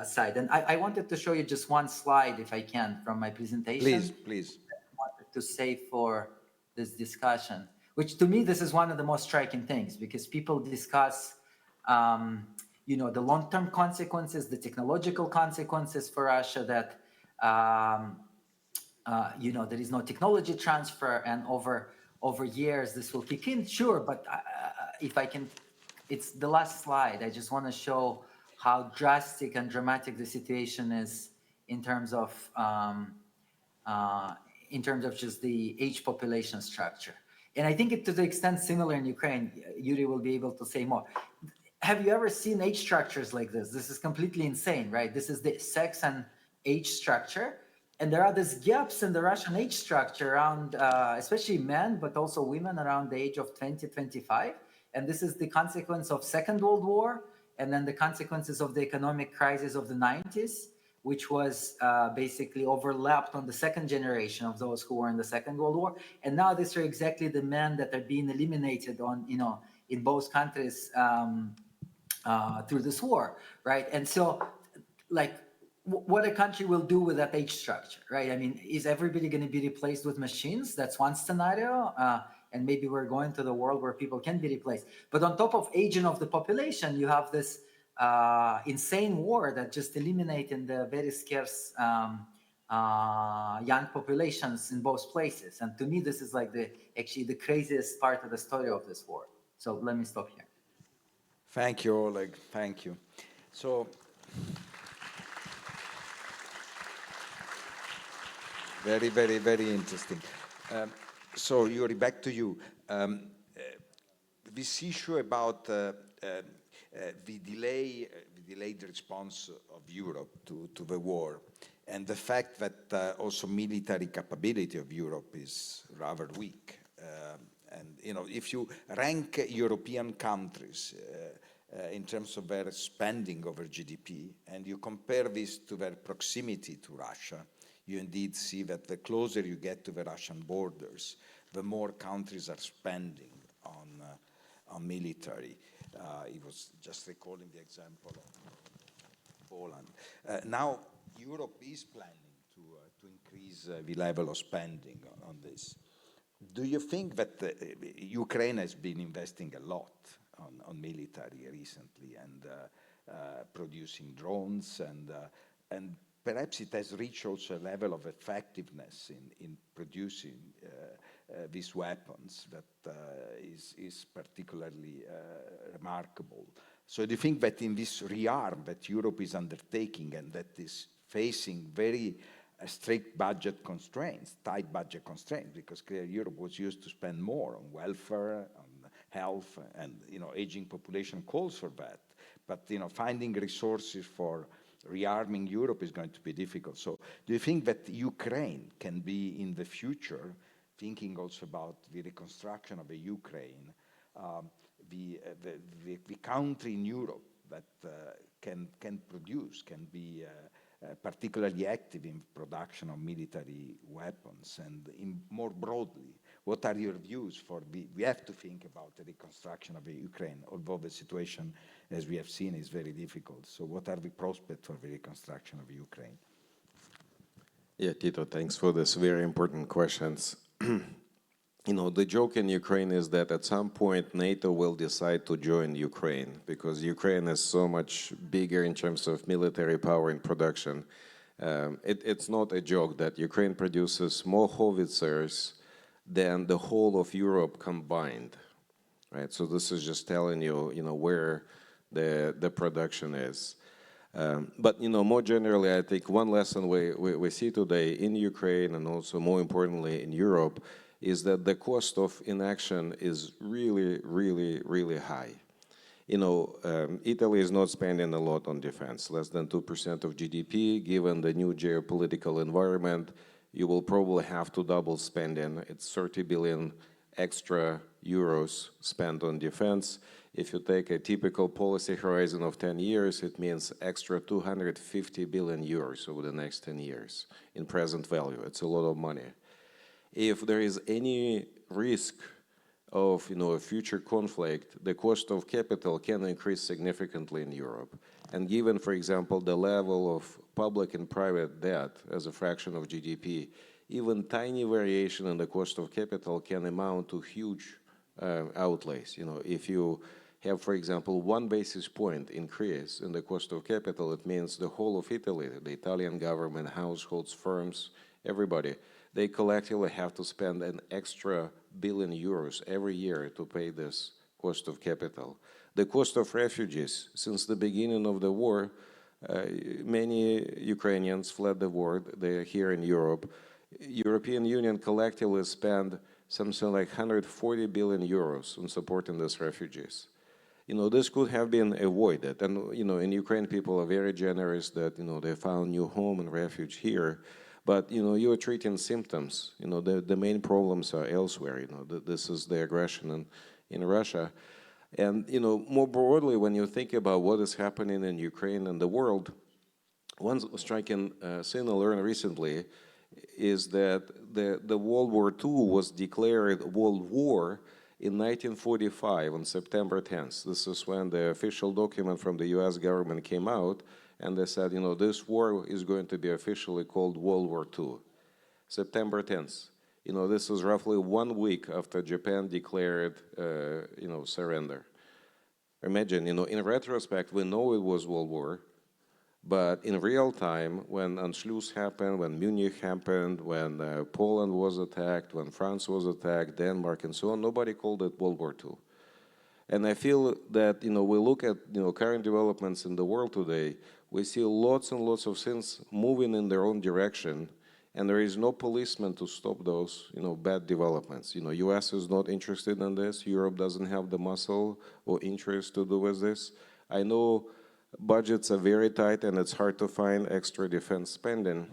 side. And I wanted to show you just one slide, if I can, from my presentation. Please. I wanted to save for this discussion, which to me, this is one of the most striking things, because people discuss the long-term consequences, the technological consequences for Russia, that there is no technology transfer, and over years this will kick in. Sure, but if I can, it's the last slide. I just want to show how drastic and dramatic the situation is in terms of just the age population structure. And I think it, to the extent similar in Ukraine, Yuri will be able to say more. Have you ever seen age structures like this? This is completely insane, right? This is the sex and age structure. And there are these gaps in the Russian age structure around, especially men, but also women around the age of 20, 25. And this is the consequence of Second World War, and then the consequences of the economic crisis of the 90s, which was basically overlapped on the second generation of those who were in the Second World War. And now these are exactly the men that are being eliminated on, in both countries through this war, right? And so, like, what a country will do with that age structure, right? I mean, is everybody going to be replaced with machines? That's one scenario. And maybe we're going to the world where people can be replaced. But on top of aging of the population, you have this insane war that just eliminating the very scarce young populations in both places. And to me, this is like actually the craziest part of the story of this war. So let me stop here. Thank you, Oleg. Thank you. So, very, very, very interesting. So, Yuri, back to you. This issue about the delayed response of Europe to the war, and the fact that also military capability of Europe is rather weak. And if you rank European countries in terms of their spending over GDP, and you compare this to their proximity to Russia, you indeed see that the closer you get to the Russian borders, the more countries are spending on military. He was just recalling the example of Poland. Now, Europe is planning to increase the level of spending on this. Do you think that Ukraine has been investing a lot on military recently, and producing drones, and perhaps it has reached also a level of effectiveness in producing these weapons that is particularly remarkable? So do you think that in this rearm that Europe is undertaking, and that is facing very strict budget constraints, tight budget constraints, because clearly Europe was used to spend more on welfare, on health, and aging population calls for that. But finding resources for rearming Europe is going to be difficult. So do you think that Ukraine can be in the future, thinking also about the reconstruction of the Ukraine, the country in Europe that can produce, can be particularly active in production of military weapons? And more broadly, what are your views for we have to think about the reconstruction of the Ukraine, although the situation, as we have seen, is very difficult. So what are the prospects for the reconstruction of Ukraine? Yeah, Tito, thanks for this very important questions. The joke in Ukraine is that at some point NATO will decide to join Ukraine, because Ukraine is so much bigger in terms of military power and production. It's not a joke that Ukraine produces more howitzers than the whole of Europe combined, right? So this is just telling you, where the production is. But more generally, I think one lesson we see today in Ukraine, and also more importantly in Europe, is that the cost of inaction is really, really, really high. Italy is not spending a lot on defense, less than 2% of GDP. Given the new geopolitical environment, you will probably have to double spending. It's 30 billion extra euros spent on defense. If you take a typical policy horizon of 10 years, it means extra 250 billion euros over the next 10 years in present value. It's a lot of money. If there is any risk of a future conflict, the cost of capital can increase significantly in Europe. And given, for example, the level of public and private debt as a fraction of GDP, even tiny variation in the cost of capital can amount to huge outlays. If you have, for example, 1 basis point increase in the cost of capital, it means the whole of Italy, the Italian government, households, firms, everybody, they collectively have to spend an extra billion euros every year to pay this cost of capital. The cost of refugees, since the beginning of the war, many Ukrainians fled the war. They're here in Europe. European Union collectively spent something like 140 billion euros on supporting these refugees. This could have been avoided. And, in Ukraine, people are very generous that, they found new home and refuge here. But, you are treating symptoms. The main problems are elsewhere. This is the aggression in Russia. And, more broadly, when you think about what is happening in Ukraine and the world, one striking thing I learned recently is that the World War II was declared World War in 1945 on September 10th. This is when the official document from the US government came out, and they said, this war is going to be officially called World War II. September 10th. This is roughly 1 week after Japan declared, surrender. Imagine, in retrospect, we know it was World War, but in real time, when Anschluss happened, when Munich happened, when Poland was attacked, when France was attacked, Denmark, and so on, nobody called it World War II. And I feel that, we look at, current developments in the world today, we see lots and lots of things moving in their own direction, and there is no policeman to stop those, bad developments. US is not interested in this. Europe doesn't have the muscle or interest to do with this. I know budgets are very tight, and it's hard to find extra defense spending.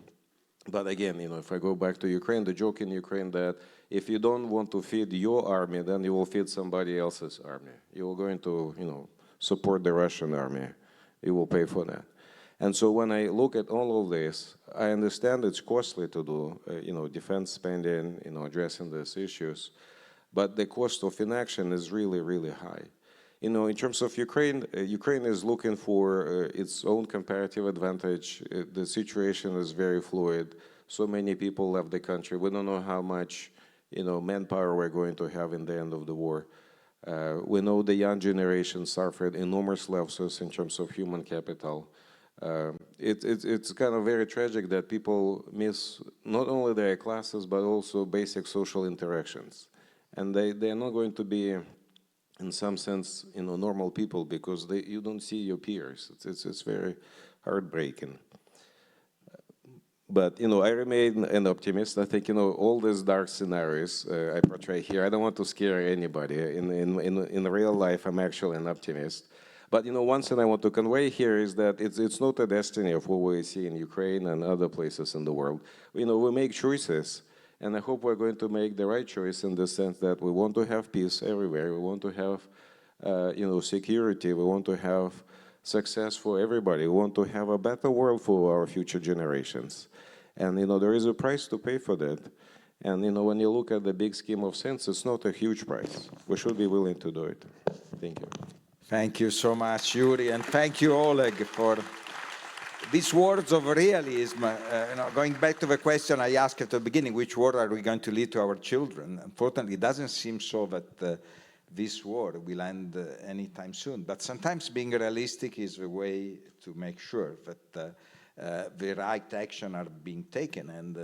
But again, if I go back to Ukraine, the joke in Ukraine that if you don't want to feed your army, then you will feed somebody else's army. You're going to, support the Russian army. You will pay for that. And so when I look at all of this, I understand it's costly to do, defense spending, addressing these issues, but the cost of inaction is really, really high. In terms of Ukraine, Ukraine is looking for its own comparative advantage. The situation is very fluid. So many people left the country. We don't know how much, manpower we're going to have in the end of the war. We know the young generation suffered enormous losses in terms of human capital. It's kind of very tragic that people miss not only their classes, but also basic social interactions. And they're not going to be, in some sense, normal people, because you don't see your peers. It's very heartbreaking. But, I remain an optimist. I think, all these dark scenarios I portray here, I don't want to scare anybody. In real life, I'm actually an optimist. But, one thing I want to convey here is that it's not a destiny of what we see in Ukraine and other places in the world. We make choices, and I hope we're going to make the right choice in the sense that we want to have peace everywhere. We want to have, security. We want to have success for everybody. We want to have a better world for our future generations. And, there is a price to pay for that. And, when you look at the big scheme of things, it's not a huge price. We should be willing to do it. Thank you. Thank you so much, Yuri, and thank you, Oleg, for these words of realism. Going back to the question I asked at the beginning, which war are we going to leave to our children? Unfortunately, it doesn't seem so that this war will end anytime soon. But sometimes being realistic is a way to make sure that the right action are being taken. And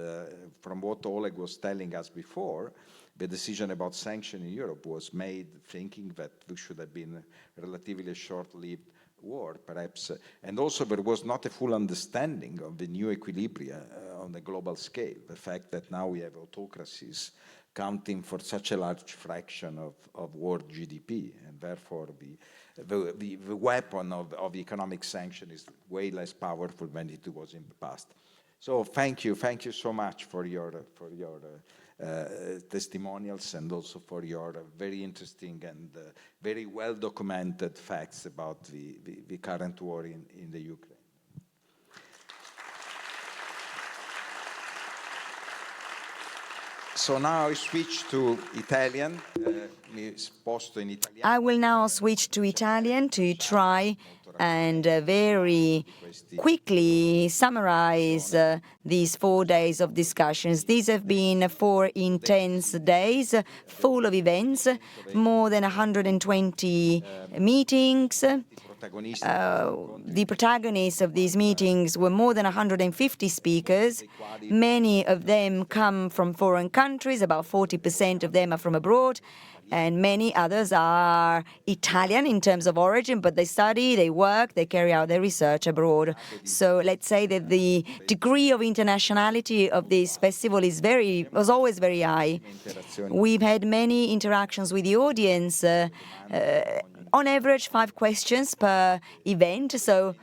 from what Oleg was telling us before, the decision about sanctions in Europe was made thinking that there should have been a relatively short-lived war, perhaps. And also there was not a full understanding of the new equilibria on the global scale. The fact that now we have autocracies counting for such a large fraction of world GDP, and therefore the weapon of economic sanction is way less powerful than it was in the past. So thank you so much for your testimonials, and also for your very interesting and very well documented facts about the current war in the Ukraine. So now I switch to Italian. I will now switch to Italian to try and very quickly summarize these 4 days of discussions. These have been 4 intense days, full of events, more than 120 meetings. The protagonists of these meetings were more than 150 speakers. Many of them come from foreign countries, about 40% of them are from abroad, and many others are Italian in terms of origin, but they study, they work, they carry out their research abroad. So let's say that the degree of internationality of this festival was always very high. We've had many interactions with the audience, on average 5 questions per event, so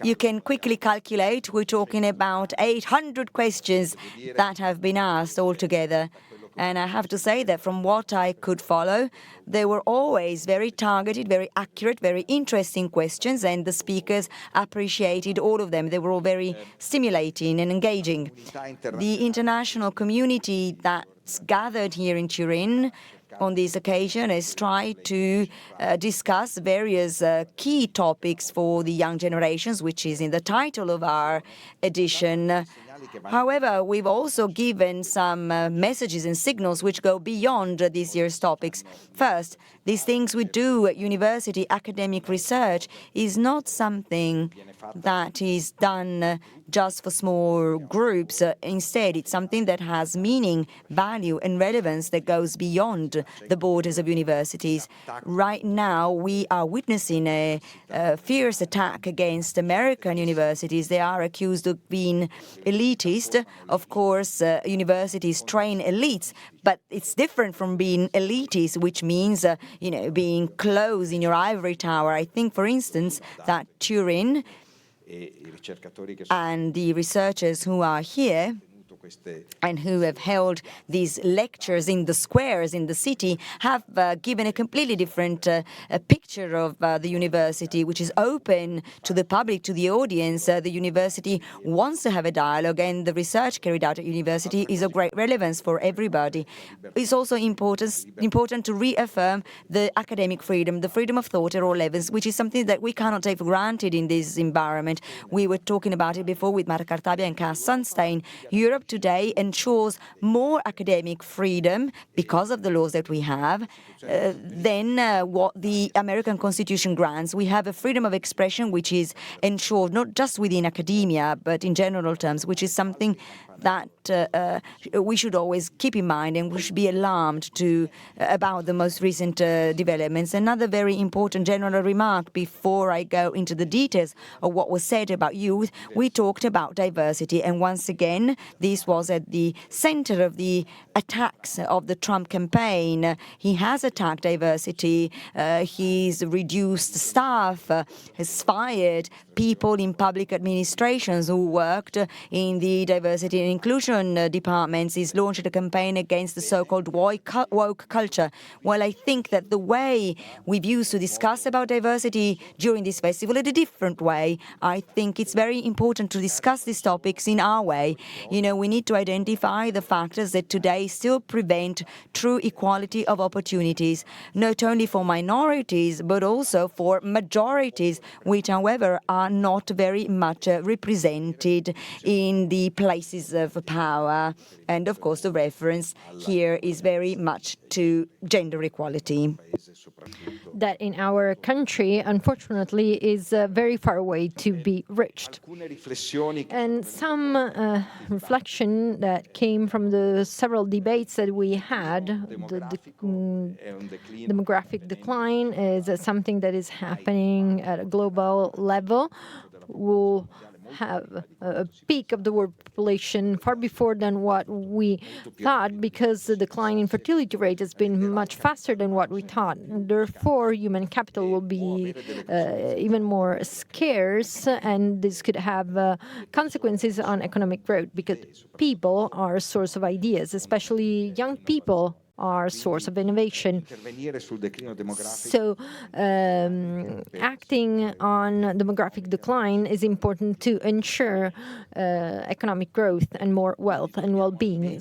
you can quickly calculate, we're talking about 800 questions that have been asked altogether. And I have to say that from what I could follow, they were always very targeted, very accurate, very interesting questions, and the speakers appreciated all of them. They were all very stimulating and engaging. The international community that's gathered here in Turin on this occasion has tried to discuss various key topics for the young generations, which is in the title of our edition. However, we've also given some messages and signals which go beyond this year's topics. First, these things we do at university, academic research, is not something that is done just for small groups. Instead, it's something that has meaning, value, and relevance that goes beyond the borders of universities. Right now, we are witnessing a fierce attack against American universities. They are accused of being elitist. Of course, universities train elites, but it's different from being elitist, which means, being close in your ivory tower. I think, for instance, that Turin and the researchers who are here and who have held these lectures in the squares in the city have given a completely different picture of the university, which is open to the public, to the audience. The university wants to have a dialogue, and the research carried out at university is of great relevance for everybody. It's also important to reaffirm the academic freedom, the freedom of thought at all levels, which is something that we cannot take for granted in this environment. We were talking about it before with Mark Artabia and Cass Sunstein. Europe today ensures more academic freedom because of the laws that we have than what the American Constitution grants. We have a freedom of expression which is ensured not just within academia, but in general terms, which is something that we should always keep in mind, and we should be alarmed about the most recent developments. Another very important general remark before I go into the details of what was said about youth, we talked about diversity, and once again, this was at the center of the attacks of the Trump campaign. He has attacked diversity, he's reduced staff, has fired people in public administrations who worked in the diversity and inclusion departments. He's launched a campaign against the so-called woke culture. Well, I think that the way we've used to discuss about diversity during this festival is a different way. I think it's very important to discuss these topics in our way. You know, we need to identify the factors that today still prevent true equality of opportunities, not only for minorities, but also for majorities, which, however, are not very much represented in the places of power. And, of course, the reference here is very much to gender equality. That in our country, unfortunately, is very far away to be reached. And some reflection that came from the several debates that we had, the demographic decline is something that is happening at a global level. We'll have a peak of the world population far before than what we thought, because the decline in fertility rate has been much faster than what we thought. Therefore, human capital will be even more scarce, and this could have consequences on economic growth, because people are a source of ideas, especially young people are a source of innovation. So acting on demographic decline is important to ensure economic growth and more wealth and well-being.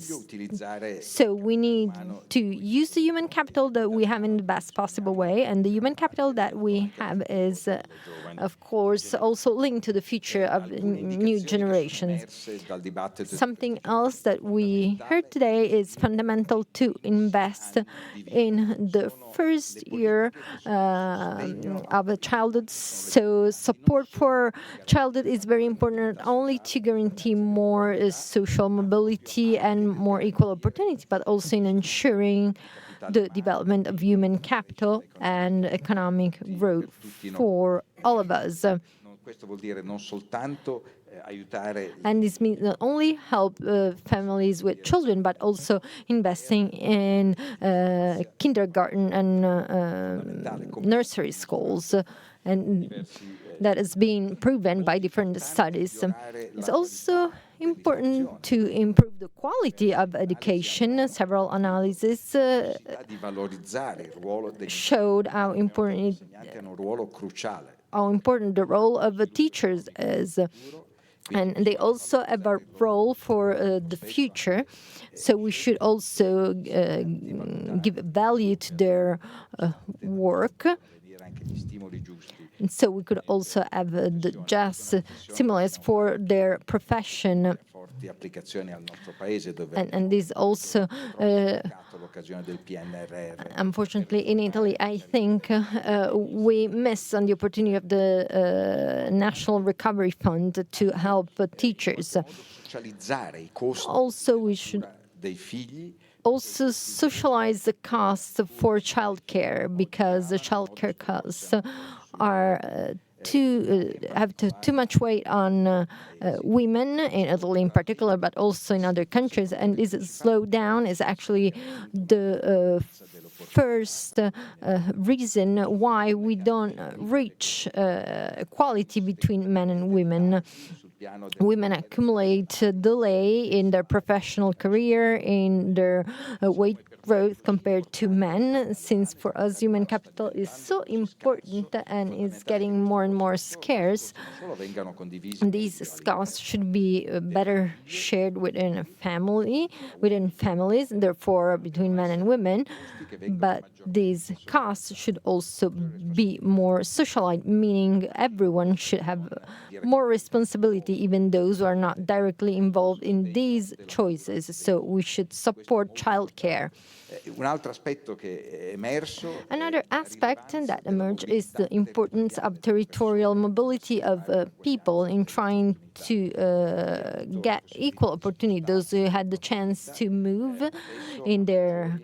So we need to use the human capital that we have in the best possible way, and the human capital that we have is, of course, also linked to the future of new generations. Something else that we heard today is fundamental to invest in the first year of a childhood. So support for childhood is very important, not only to guarantee more social mobility and more equal opportunity, but also in ensuring the development of human capital and economic growth for all of us. And this means not only help families with children, but also investing in kindergarten and nursery schools. And that has been proven by different studies. It's also important to improve the quality of education. Several analyses showed how important the role of teachers is. And they also have a role for the future. So we should also give value to their work. And so we could also have the just stimulus for their profession. And this also, unfortunately, in Italy, I think we miss on the opportunity of the National Recovery Fund to help teachers. Also, we should also socialize the costs for childcare, because the childcare costs are have too much weight on women in Italy in particular, but also in other countries. And this slowdown is actually the first reason why we don't reach equality between men and women. Women accumulate delay in their professional career, in their weight growth compared to men, since for us human capital is so important and is getting more and more scarce. These costs should be better shared within families, and therefore between men and women. But these costs should also be more socialized, meaning everyone should have more responsibility, even those who are not directly involved in these choices. So we should support childcare. Another aspect that emerged is the importance of territorial mobility of people in trying to get equal opportunity. Those who had the chance to move in their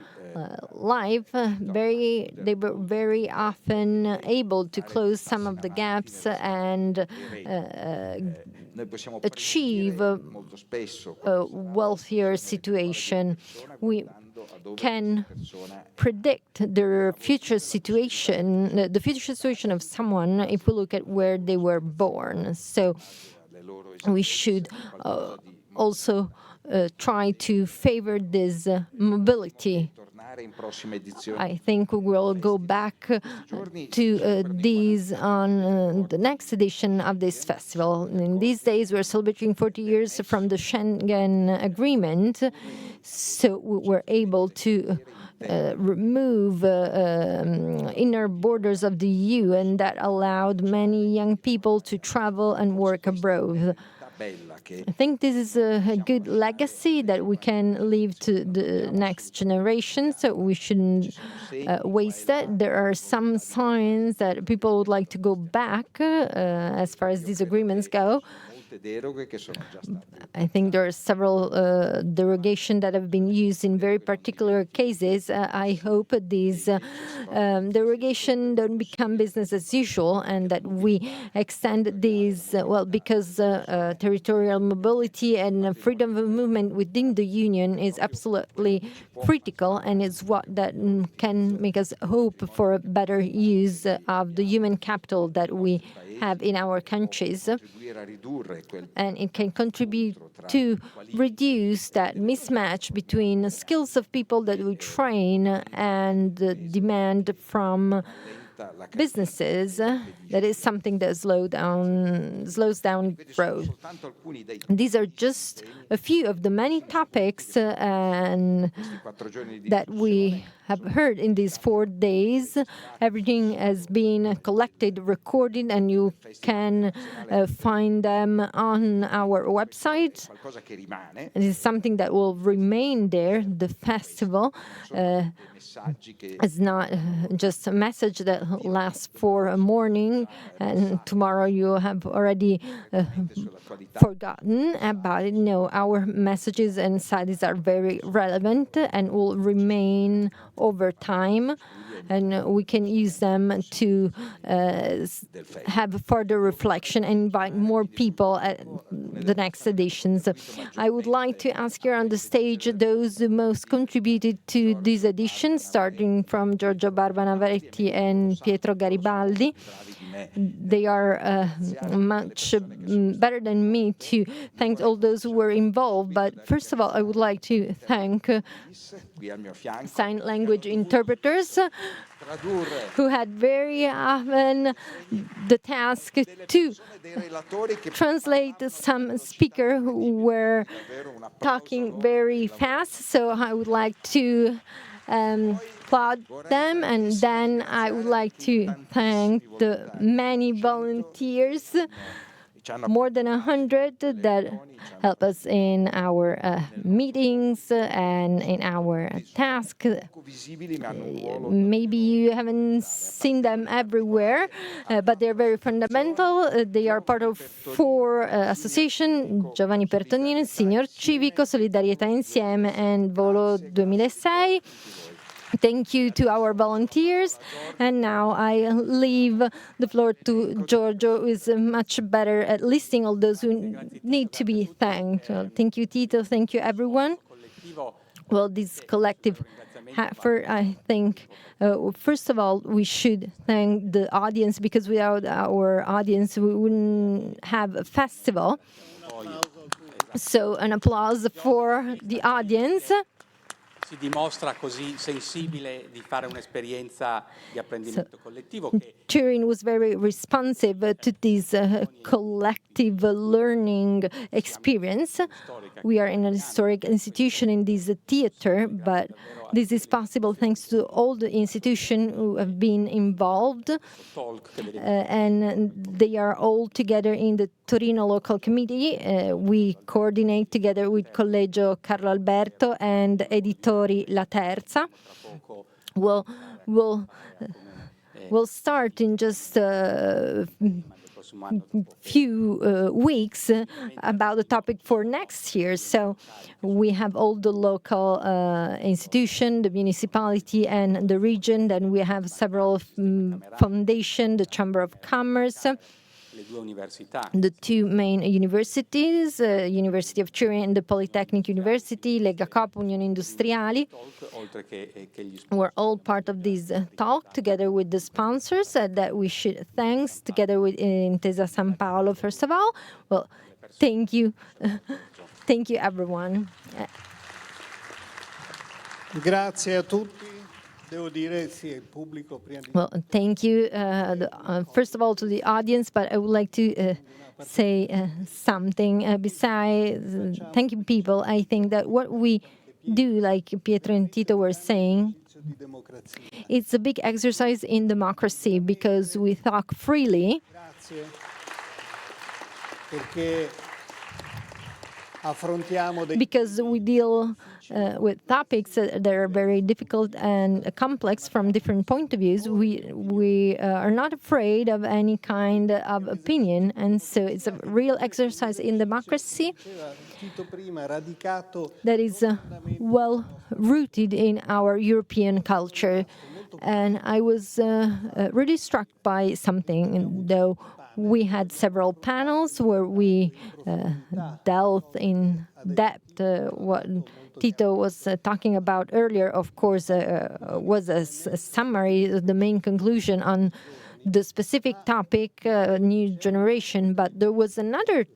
life, they were very often able to close some of the gaps and achieve a wealthier situation. We can predict the future situation of someone if we look at where they were born. So we should also try to favor this mobility. I think we will go back to these on the next edition of this festival. In these days, we're celebrating 40 years from the Schengen Agreement, so we were able to remove inner borders of the EU, and that allowed many young people to travel and work abroad. I think this is a good legacy that we can leave to the next generation, so we shouldn't waste it. There are some signs that people would like to go back as far as these agreements go. I think there are several derogations that have been used in very particular cases. I hope these derogations don't become business as usual and that we extend these, because territorial mobility and freedom of movement within the Union is absolutely critical, and it's what that can make us hope for a better use of the human capital that we have in our countries, and it can contribute to reduce that mismatch between the skills of people that we train and the demand from businesses. That is something that slows down growth. These are just a few of the many topics and that we have heard in these 4 days. Everything has been collected, recorded, and you can find them on our website. It is something that will remain there. The festival is not just a message that lasts for a morning and tomorrow you have already forgotten about it. No, our messages and studies are very relevant and will remain over time, and we can use them to have further reflection and invite more people at the next editions. I would like to ask here on the stage those who most contributed to this edition, starting from Giorgio Barbanavaretti and Pietro Garibaldi. They are much better than me to thank all those who were involved. But first of all, I would like to thank sign language interpreters who had very often the task to translate some speakers who were talking very fast. So I would like to applaud them, and then I would like to thank the many volunteers, more than 100, that help us in our meetings and in our tasks. Maybe you haven't seen them everywhere, but they're very fundamental. They are part of 4 associations: Giovanni Pertonini, Signor Civico, Solidarietà Insieme, and Volo 2006. Thank you to our volunteers. And now I leave the floor to Giorgio, who is much better at listing all those who need to be thanked. Thank you, Tito. Thank you, everyone. Well, this collective effort, I think, first of all, we should thank the audience, because without our audience, we wouldn't have a festival. So an applause for the audience. si dimostra così sensibile di fare un'esperienza di apprendimento collettivo che Turin was very responsive to this collective learning experience. We are in an historic institution in this theater, but this is possible thanks to all the institutions who have been involved, and they are all together in the Torino Local Committee. We coordinate together with Collegio Carlo Alberto and Editori La Terza. We'll start in just a few weeks about the topic for next year. So we have all the local institution, the municipality and the region. Then we have several foundations, the Chamber of Commerce, the two main universities, University of Turin and the Polytechnic University, Lega Coop, Unioni Industriali. We're all part of this talk together with the sponsors that we should thank, together with Intesa San Paolo, first of all. Well, thank you. Thank you, everyone. Grazie a tutti. Well, thank you, first of all, to the audience, but I would like to say something besides thanking people. I think that what we do, like Pietro and Tito were saying, it's a big exercise in democracy because we talk freely. Because we deal with topics that are very difficult and complex from different point of views, we are not afraid of any kind of opinion, and so it's a real exercise in democracy that is well rooted in our European culture. And I was really struck by something, though. We had several panels where we delved in depth. What Tito was talking about earlier, of course, was a summary, the main conclusion on the specific topic, new generation. But there was another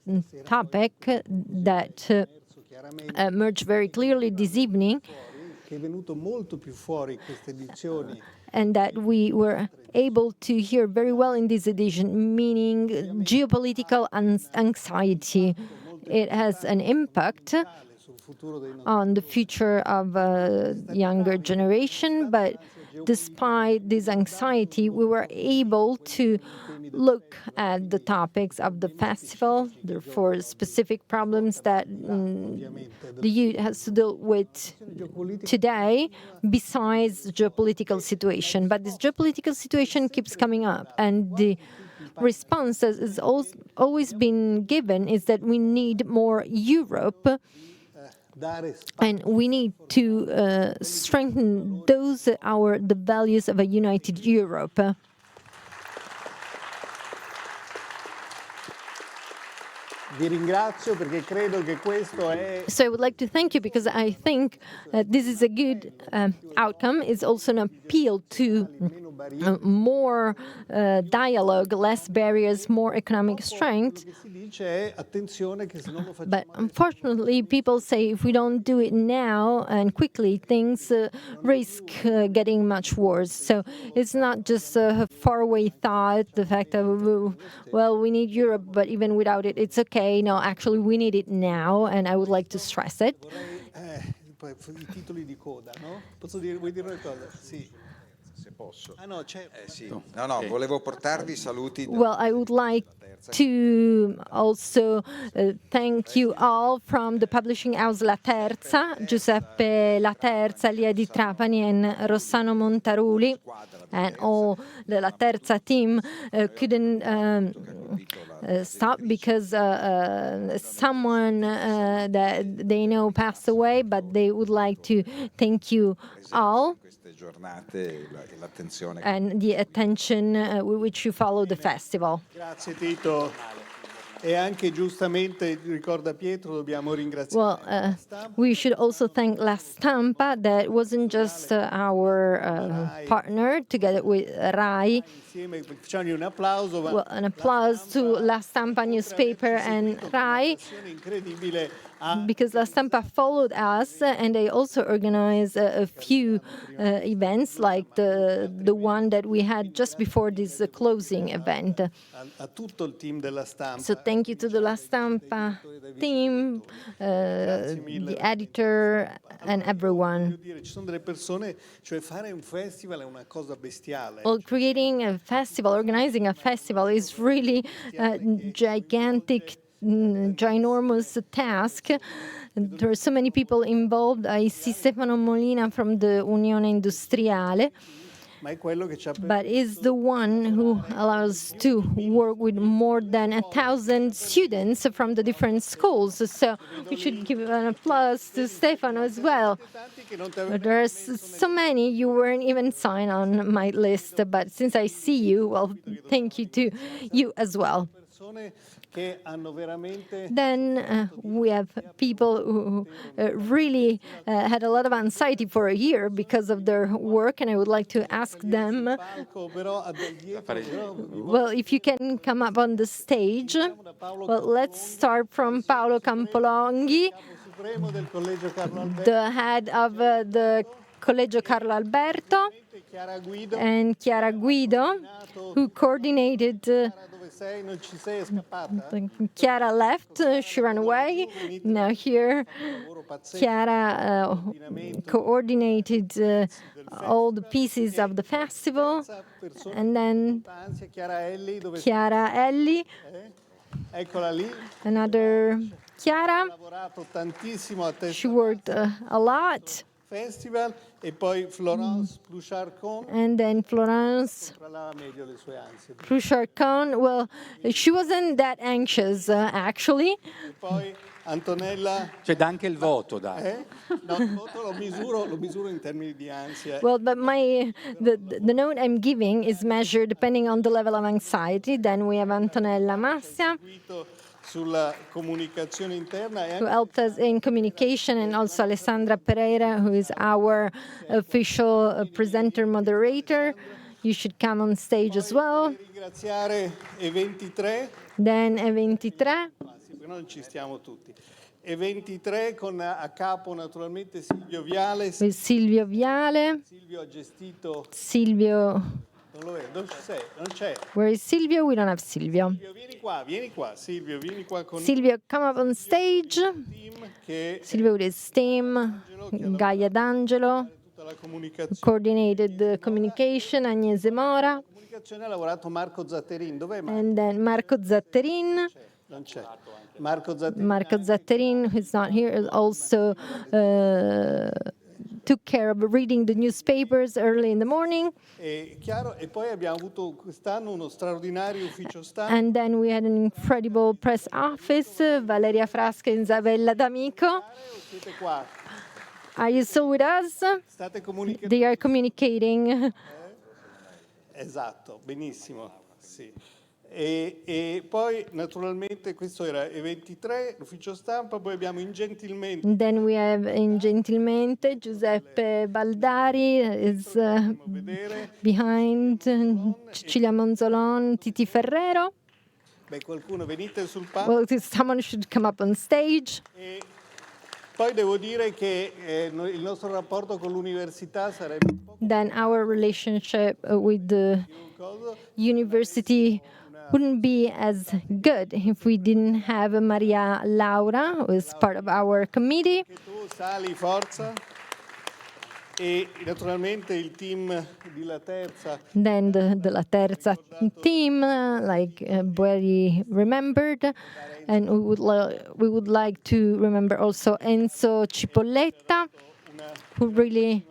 topic that emerged very clearly this evening, and that we were able to hear very well in this edition, meaning geopolitical anxiety. It has an impact on the future of a younger generation, but despite this anxiety, we were able to look at the topics of the festival, therefore specific problems that the youth has to deal with today, besides the geopolitical situation. But this geopolitical situation keeps coming up, and the response that has always been given is that we need more Europe, and we need to strengthen the values of a united Europe. So I would like to thank you because I think this is a good outcome. It's also an appeal to more dialogue, less barriers, more economic strength. But unfortunately, people say if we don't do it now and quickly, things risk getting much worse. So it's not just a faraway thought, the fact that, well, we need Europe, but even without it, it's okay. No, actually, we need it now, and I would like to stress it. Well, I would like to also thank you all from the publishing house La Terza, Giuseppe La Terza, Lia di Trapani, and Rossano Montaruli, and all the La Terza team couldn't stop because someone that they know passed away, but they would like to thank you all and the attention with which you follow the festival. Grazie Tito. E anche giustamente, ricorda Pietro, dobbiamo ringraziare Well, we should also thank La Stampa, that wasn't just our partner, together with RAI. insieme, facciamogli un applauso. Well, an applause to La Stampa newspaper and RAI, Incredibile. because La Stampa followed us, and they also organized a few events, like the one that we had just before this closing event. A tutto il team della Stampa. So thank you to the La Stampa team, the editor, and everyone. Ci sono delle persone, cioè fare un festival è una cosa bestiale. Well, creating a festival, organizing a festival is really a gigantic, ginormous task. There are so many people involved. I see Stefano Molina from the Unione Industriale, Ma è quello che ci ha but is the one who allows to work with more than 1,000 students from the different schools. So we should give an applause to Stefano as well. But there are so many, you weren't even signed on my list, but since I see you, well, thank you to you as well. persone che hanno veramente Then we have people who really had a lot of anxiety for a year because of their work, and I would like to ask them, palco, però a del dietro, well, if you can come up on the stage. Well, let's start from Paolo Campolonghi, supremo del Collegio Carlo Alberto, the head of the Collegio Carlo Alberto, Chiara Guido. and Chiara Guido, who coordinated. Dove sei? Non ci sei, è scappata? Chiara left, she ran away. Now here, Chiara coordinated all the pieces of the festival. And then Anzi, Chiara Elli, dove Chiara Elli, eccola lì, another Chiara. ha lavorato tantissimo a She Testa worked a lot. Festival, e poi Florence Plucharcon, And then Florence parlava meglio le sue ansie. Prucharcon, well, she wasn't that anxious, actually. E poi Antonella, C'è anche il voto, dai. no, il voto lo misuro in termini di ansia. Well, but the note I'm giving is measured depending on the level of anxiety. Then we have Antonella Massia, Sulla comunicazione interna e who anche helped us in communication, and also Alessandra Pereira, who is our official presenter moderator. You should come on stage as well. ringraziare E23, Then E23, sì, perché non ci stiamo tutti. E23 con a capo naturalmente Silvio Viale. with Silvio Viale. Silvio ha gestito, Silvio, non lo vedo, non ci sei, non c'è. where is Silvio? We don't have Silvio. Silvio, vieni qua, Silvio, vieni qua con Silvio, come up on stage. il team che Silvio with his team, Gaia D'Angelo, tutta la comunicazione. coordinated the communication, Agnese Mora, La comunicazione ha lavorato Marco Zatterin, dov'è Marco? and then Marco Zatterin. Non c'è. Marco Zatterin. Marco Zatterin, who's not here, also took care of reading the newspapers early in the morning. È chiaro, e poi abbiamo avuto quest'anno uno straordinario ufficio stampa. And then we had an incredible press office, Valeria Frasca and Isabella D'Amico. Siete qua, Are you still with us? state comunicando. They are communicating. Esatto, benissimo. Sì. E poi naturalmente questo era E23, l'ufficio stampa, poi abbiamo Ingentilmente, Then we have in Gentilmente Giuseppe Baldari is vedere. behind, Cecilia Monzolon, Titi Ferrero. Beh, qualcuno venite sul palco. Well, someone should come up on stage. E poi devo dire che il nostro rapporto con l'università sarebbe un po' Then our relationship with the cosa. university wouldn't be as good if we didn't have Maria Laura, who is part of our committee. Che tu sali, forza. E naturalmente il team di La Terza. Then the La Terza team, like Boeri remembered, and we would like to remember also Enzo Cipolletta, who really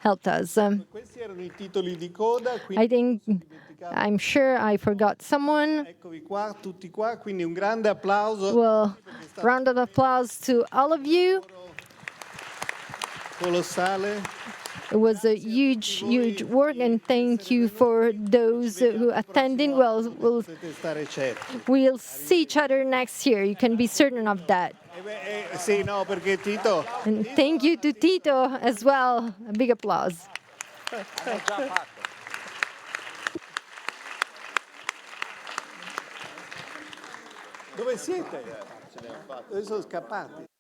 helped us. Questi erano i titoli di coda, quindi I'm sure I forgot someone. eccovi qua, tutti qua, quindi un grande applauso. Well, round of applause to all of you. Colossale. It was a huge work, and thank you for those who attending. Well, Potete stare certi. we'll see each other next year. You can be certain of that. Sì, no, perché Tito... And thank you to Tito as well. A big applause. Dove siete? Dove sono scappati?